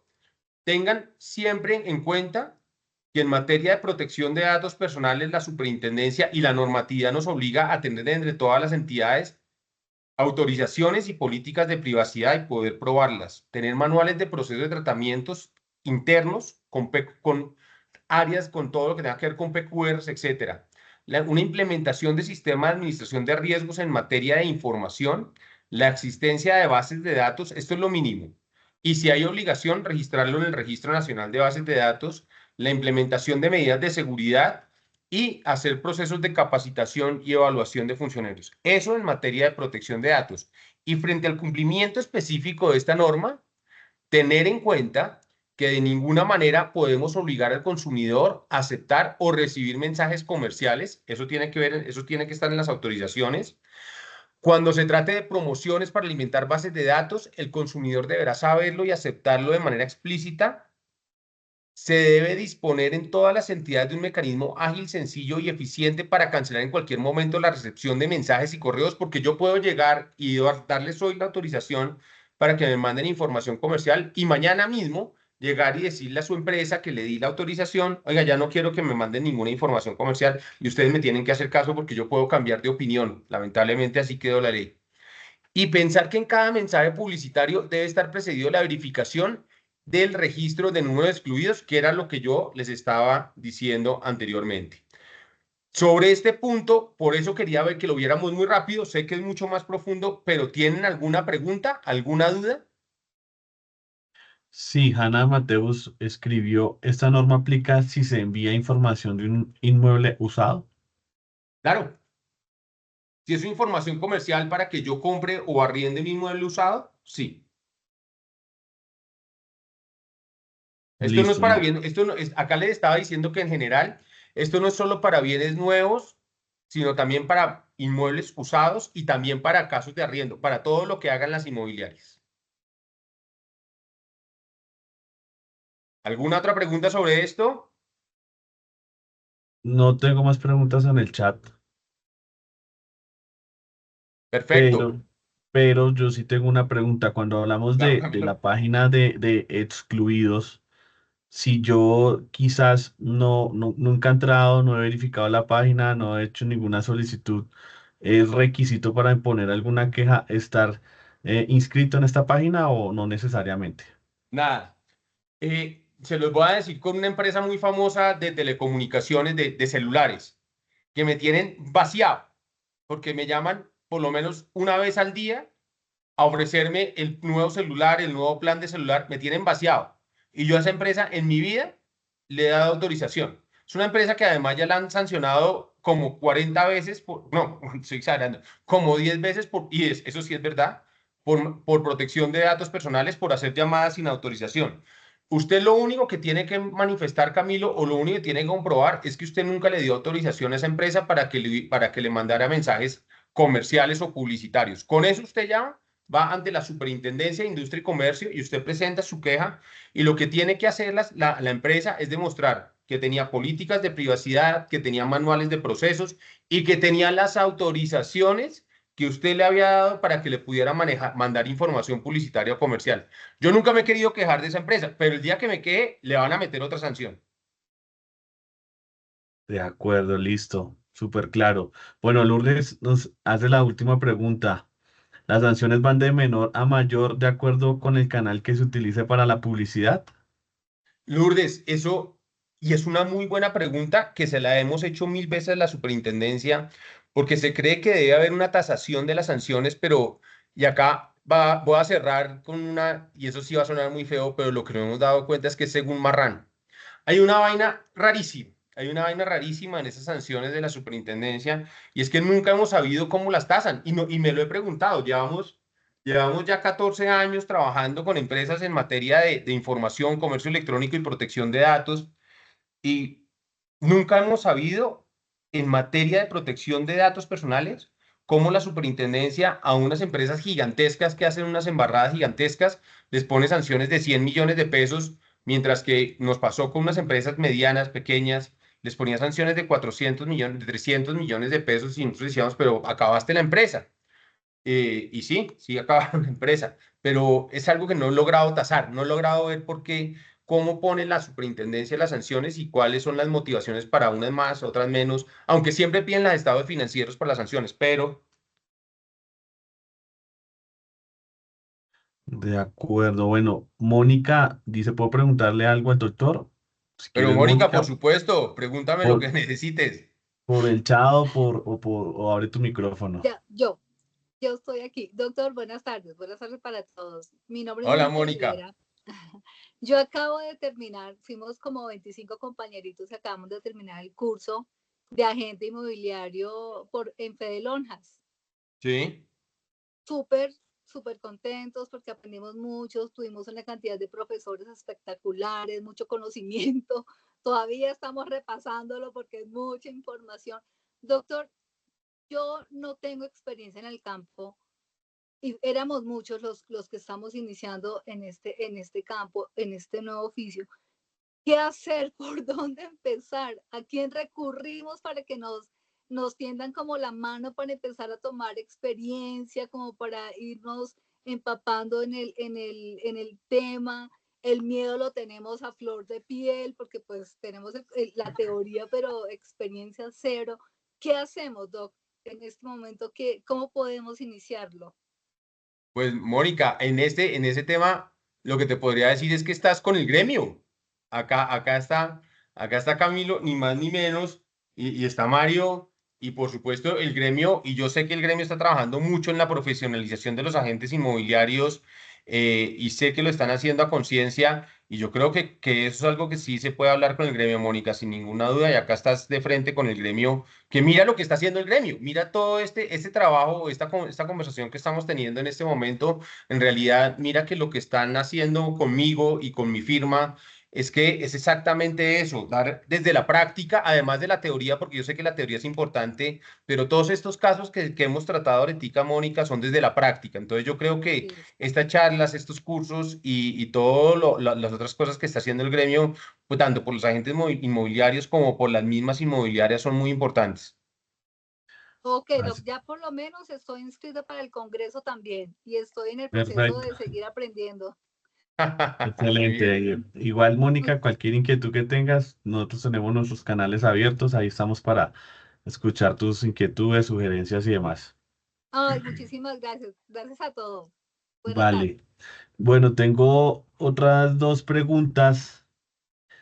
tengan siempre en cuenta que en materia de protección de datos personales, la superintendencia y la normatividad nos obliga a tener entre todas las entidades autorizaciones y políticas de privacidad y poder probarlas, tener manuales de procesos de tratamientos internos con áreas, con todo lo que tenga que ver con PQRs, etcétera. Una implementación de sistema de administración de riesgos en materia de información, la existencia de bases de datos, esto es lo mínimo. Y si hay obligación, registrarlo en el Registro Nacional de Bases de Datos, la implementación de medidas de seguridad y hacer procesos de capacitación y evaluación de funcionarios. Eso en materia de protección de datos. Y frente al cumplimiento específico de esta norma, tener en cuenta que de ninguna manera podemos obligar al consumidor a aceptar o recibir mensajes comerciales. Eso tiene que ver, eso tiene que estar en las autorizaciones. Cuando se trate de promociones para alimentar bases de datos, el consumidor deberá saberlo y aceptarlo de manera explícita. Se debe disponer en todas las entidades de un mecanismo ágil, sencillo y eficiente para cancelar en cualquier momento la recepción de mensajes y correos, porque yo puedo llegar y darles hoy la autorización para que me manden información comercial y mañana mismo llegar y decirle a su empresa que le di la autorización, oiga, ya no quiero que me manden ninguna información comercial y ustedes me tienen que hacer caso porque yo puedo cambiar de opinión. Lamentablemente así quedó la ley. Y pensar que en cada mensaje publicitario debe estar precedido la verificación del registro de números excluidos, que era lo que yo les estaba diciendo anteriormente. Sobre este punto, por eso quería ver que lo viéramos muy rápido, sé que es mucho más profundo, pero ¿tienen alguna pregunta, alguna duda? Sí, Hanna Mateus escribió, ¿esta norma aplica si se envía información de un inmueble usado? Claro, si es información comercial para que yo compre o arriende mi inmueble usado, sí. Esto no es Listo. para bien, esto no es, acá les estaba diciendo que en general esto no es solo para bienes nuevos, sino también para inmuebles usados y también para casos de arriendo, para todo lo que hagan las inmobiliarias. ¿Alguna otra pregunta sobre esto? No tengo más preguntas en el chat, Perfecto. pero, pero yo sí tengo una pregunta. Cuando hablamos Claro, de Camilo. la página de excluidos, si yo quizás nunca he entrado, no he verificado la página, no he hecho ninguna solicitud, ¿es requisito para imponer alguna queja estar inscrito en esta página o no necesariamente? Nada. Se los voy a decir con una empresa muy famosa de telecomunicaciones de celulares, que me tienen vaciado, porque me llaman por lo menos una vez al día a ofrecerme el nuevo celular, el nuevo plan de celular, me tienen vaciado. Y yo a esa empresa en mi vida le he dado autorización. Es una empresa que además ya la han sancionado como 40 veces, no, estoy exagerando, como 10 veces, eso sí es verdad, por protección de datos personales, por hacer llamadas sin autorización. Usted lo único que tiene que manifestar, Camilo, o lo único que tiene que comprobar es que usted nunca le dio autorización a esa empresa para que le mandara mensajes comerciales o publicitarios. Con eso usted ya va ante la Superintendencia de Industria y Comercio y usted presenta su queja y lo que tiene que hacer la empresa es demostrar que tenía políticas de privacidad, que tenía manuales de procesos y que tenía las autorizaciones que usted le había dado para que le pudiera mandar información publicitaria o comercial. Yo nunca me he querido quejar de esa empresa, pero el día que me queje le van a meter otra sanción. De acuerdo, listo, súper claro. Bueno, Lourdes nos hace la última pregunta. ¿Las sanciones van de menor a mayor de acuerdo con el canal que se utilice para la publicidad? Lourdes, eso Y es una muy buena pregunta que se la hemos hecho mil veces a la superintendencia, porque se cree que debe haber una tasación de las sanciones, pero, y acá voy a cerrar con una, y eso sí va a sonar muy feo, pero lo que nos hemos dado cuenta es que es según Marrano. Hay una vaina rarísima, hay una vaina rarísima en esas sanciones de la superintendencia, y es que nunca hemos sabido cómo las tasan, y, no, y me lo he preguntado, llevamos ya 14 años trabajando con empresas en materia de información, comercio electrónico y protección de datos, y nunca hemos sabido, en materia de protección de datos personales, cómo la superintendencia a unas empresas gigantescas que hacen unas embarradas gigantescas les pone sanciones de 100 millones de pesos, mientras que nos pasó con unas empresas medianas, pequeñas, les ponía sanciones de 400 millones, de 300 millones de pesos y nosotros decíamos, pero acabaste la empresa. Y sí, sí acabaron la empresa, pero es algo que no he logrado tasar, no he logrado ver por qué, cómo pone la superintendencia las sanciones y cuáles son las motivaciones para unas más, otras menos, aunque siempre piden los estados financieros para las sanciones, De acuerdo. Bueno, Mónica dice, ¿puedo preguntarle algo al doctor? Si pero quieres, Mónica, por Mónica, supuesto, pregúntame lo que por, necesites. por el chat o abre tu micrófono. Ya, yo estoy aquí. Doctor, buenas tardes para todos. Mi nombre es Hola, Mónica Mónica. Rivera. Yo acabo de terminar, fuimos como 25 compañeritos y acabamos de terminar el curso de agente inmobiliario en Fede Lonjas. Sí. Súper, súper contentos porque aprendimos mucho, tuvimos una cantidad de profesores espectaculares, mucho conocimiento. Todavía estamos repasándolo porque es mucha información. Doctor, yo no tengo experiencia en el campo y éramos muchos los que estamos iniciando en este campo, en este nuevo oficio. ¿Qué hacer? ¿Por dónde empezar? ¿A quién recurrimos para que nos tiendan como la mano para empezar a tomar experiencia, como para irnos empapando en el tema? El miedo lo tenemos a flor de piel porque pues tenemos la teoría, pero experiencia cero. ¿Qué hacemos, Doc, en este momento? ¿Cómo podemos iniciarlo? Pues, Mónica, en ese tema, lo que te podría decir es que estás con el gremio. Acá está Camilo, ni más ni menos, y está Mario, y por supuesto el gremio, y yo sé que el gremio está trabajando mucho en la profesionalización de los agentes inmobiliarios, y sé que lo están haciendo a conciencia, y yo creo que eso es algo que sí se puede hablar con el gremio, Mónica, sin ninguna duda, y acá estás de frente con el gremio, que mira lo que está haciendo el gremio, mira todo este trabajo, esta conversación que estamos teniendo en este momento, en realidad, mira que lo que están haciendo conmigo y con mi firma es que es exactamente eso, dar desde la práctica, además de la teoría, porque yo sé que la teoría es importante, pero todos estos casos que hemos tratado ahorita, Mónica, son desde la práctica. Entonces yo creo que Sí. estas charlas, estos cursos y todas las otras cosas que está haciendo el gremio, pues, tanto por los agentes inmobiliarios como por las mismas inmobiliarias, son muy importantes. Ok, Doc, Así- ya por lo menos estoy inscrita para el Congreso también y estoy en el proceso Perfecto. de seguir aprendiendo. Muy bien. Excelente. Igual, Mónica, cualquier inquietud que tengas, nosotros tenemos nuestros canales abiertos, ahí estamos para escuchar tus inquietudes, sugerencias y demás. Ay, muchísimas gracias. Gracias a todos. Buenas tardes. Vale. Bueno, tengo otras dos preguntas.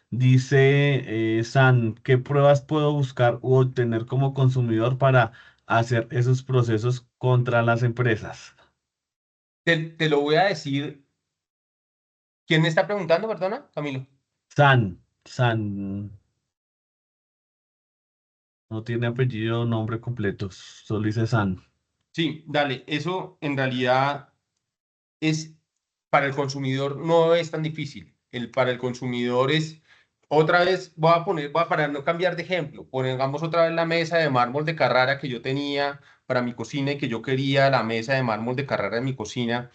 Dice San, ¿qué pruebas puedo buscar u obtener como consumidor para hacer esos procesos contra las empresas? Te lo voy a decir. ¿Quién me está preguntando, perdona, Camilo? San, no tiene apellido, nombre completo, solo dice San. Sí, dale, eso en realidad es para el consumidor no es tan difícil. Para el consumidor es, otra vez voy a para no cambiar de ejemplo, pongamos otra vez la mesa de mármol de Carrara que yo tenía para mi cocina y que yo quería la mesa de mármol de Carrara en mi cocina.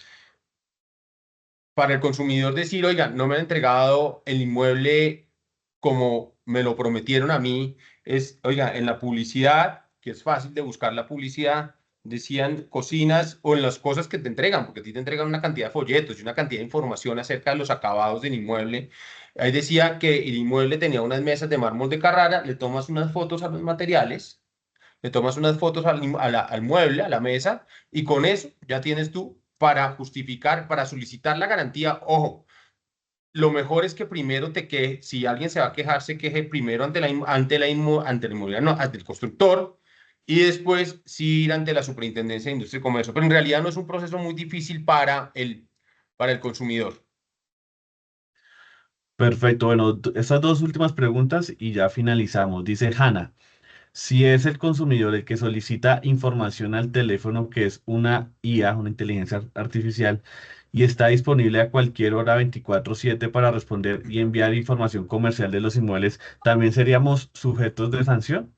Para el consumidor decir, oiga, no me han entregado el inmueble como me lo prometieron a mí, es, oiga, en la publicidad, que es fácil de buscar la publicidad, decían cocinas o en las cosas que te entregan, porque a ti te entregan una cantidad de folletos y una cantidad de información acerca de los acabados del inmueble. Ahí decía que el inmueble tenía unas mesas de mármol de Carrara, le tomas unas fotos a los materiales, le tomas unas fotos al mueble, a la mesa, y con eso ya tienes tú para justificar, para solicitar la garantía. Ojo, lo mejor es que primero te queje, si alguien se va a quejar, se queje primero ante la inmobiliaria, no, ante el constructor, y después sí ir ante la Superintendencia de Industria y Comercio. Pero en realidad no es un proceso muy difícil para el consumidor. Perfecto, bueno, estas dos últimas preguntas y ya finalizamos. Dice Hanna, si es el consumidor el que solicita información al teléfono, que es una IA, una inteligencia artificial, y está disponible a cualquier hora 24/7 para responder y enviar información comercial de los inmuebles, ¿también seríamos sujetos de sanción?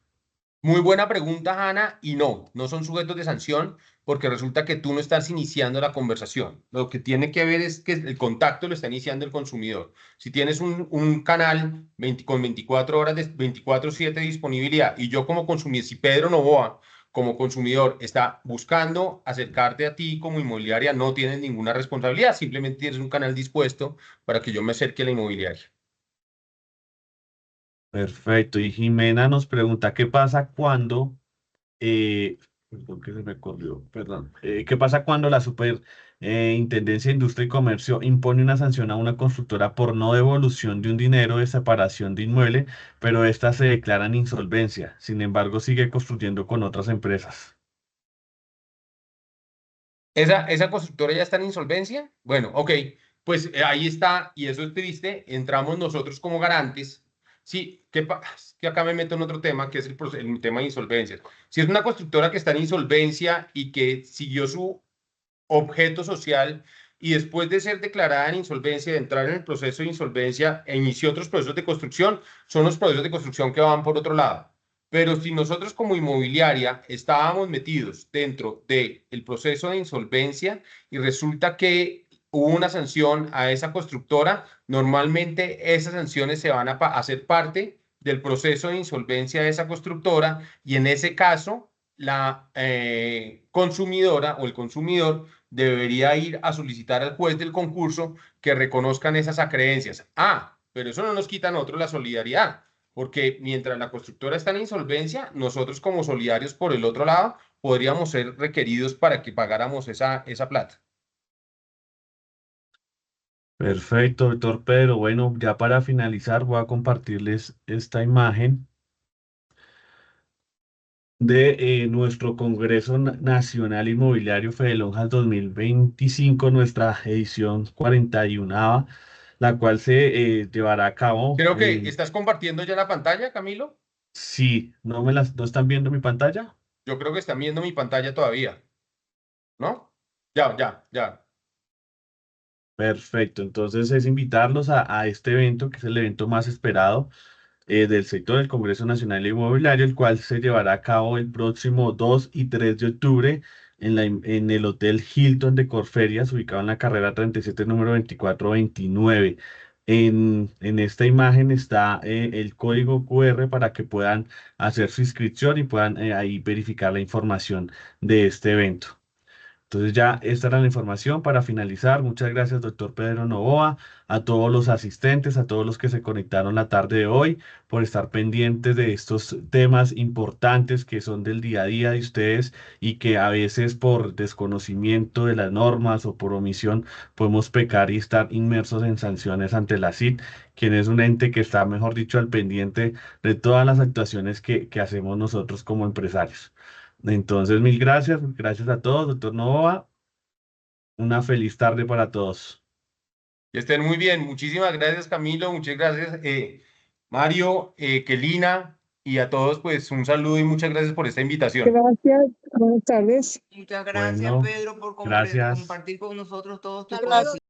Muy buena pregunta, Hanna, y no son sujetos de sanción porque resulta que tú no estás iniciando la conversación. Lo que tiene que ver es que el contacto lo está iniciando el consumidor. Si tienes un canal con 24 horas de 24/7 de disponibilidad y yo como consumidor, si Pedro Novoa como consumidor está buscando acercarte a ti como inmobiliaria, no tienes ninguna responsabilidad, simplemente tienes un canal dispuesto para que yo me acerque a la inmobiliaria. Perfecto, y Jimena nos pregunta, ¿qué pasa cuando perdón, que se me corrió, perdón. ¿Qué pasa cuando la Superintendencia de Industria y Comercio impone una sanción a una constructora por no devolución de un dinero de separación de inmueble, pero ésta se declara en insolvencia? Sin embargo, sigue construyendo con otras empresas. ¿Esa constructora ya está en insolvencia? Bueno, ok, pues ahí está, y eso es triste, entramos nosotros como garantes. Sí, es que acá me meto en otro tema, que es el tema de insolvencias. Si es una constructora que está en insolvencia y que siguió su objeto social y después de ser declarada en insolvencia, de entrar en el proceso de insolvencia e inició otros procesos de construcción, son los procesos de construcción que van por otro lado. Pero si nosotros como inmobiliaria estábamos metidos dentro del proceso de insolvencia y resulta que hubo una sanción a esa constructora, normalmente esas sanciones se van a hacer parte del proceso de insolvencia de esa constructora y en ese caso la consumidora o el consumidor debería ir a solicitar al juez del concurso que reconozcan esas acreencias. Ah, pero eso no nos quita a nosotros la solidaridad, porque mientras la constructora está en insolvencia, nosotros como solidarios por el otro lado podríamos ser requeridos para que pagáramos esa plata. Perfecto, doctor Pedro. Bueno, ya para finalizar, voy a compartirles esta imagen de nuestro Congreso Nacional Inmobiliario Fedelonjas 2025, nuestra edición 41, la cual se llevará a cabo Creo que en... estás compartiendo ya la pantalla, Camilo. Sí, ¿no están viendo mi pantalla? Yo creo que están viendo mi pantalla todavía, ¿no? Ya. Perfecto, entonces es invitarlos a este evento, que es el evento más esperado del sector del Congreso Nacional Inmobiliario, el cual se llevará a cabo el próximo 2 y 3 de octubre en el Hotel Hilton de Corferias, ubicado en la carrera 37, número 2429. En esta imagen está el código QR para que puedan hacer su inscripción y puedan ahí verificar la información de este evento. Entonces ya esta era la información para finalizar. Muchas gracias, doctor Pedro Novoa, a todos los asistentes, a todos los que se conectaron la tarde de hoy, por estar pendientes de estos temas importantes que son del día a día de ustedes y que a veces por desconocimiento de las normas o por omisión podemos pecar y estar inmersos en sanciones ante la CIT, quien es un ente que está, mejor dicho, al pendiente de todas las actuaciones que hacemos nosotros como empresarios. Entonces, mil gracias, gracias a todos, doctor Novoa. Una feliz tarde para todos. Que estén muy bien. Muchísimas gracias, Camilo. Muchas gracias, Mario, Kelina, y a todos, pues un saludo y muchas gracias por esta invitación. Gracias, buenas tardes. Muchas gracias, Bueno, Pedro, por gracias. compartir con nosotros todos tus Hasta luego. conocimientos.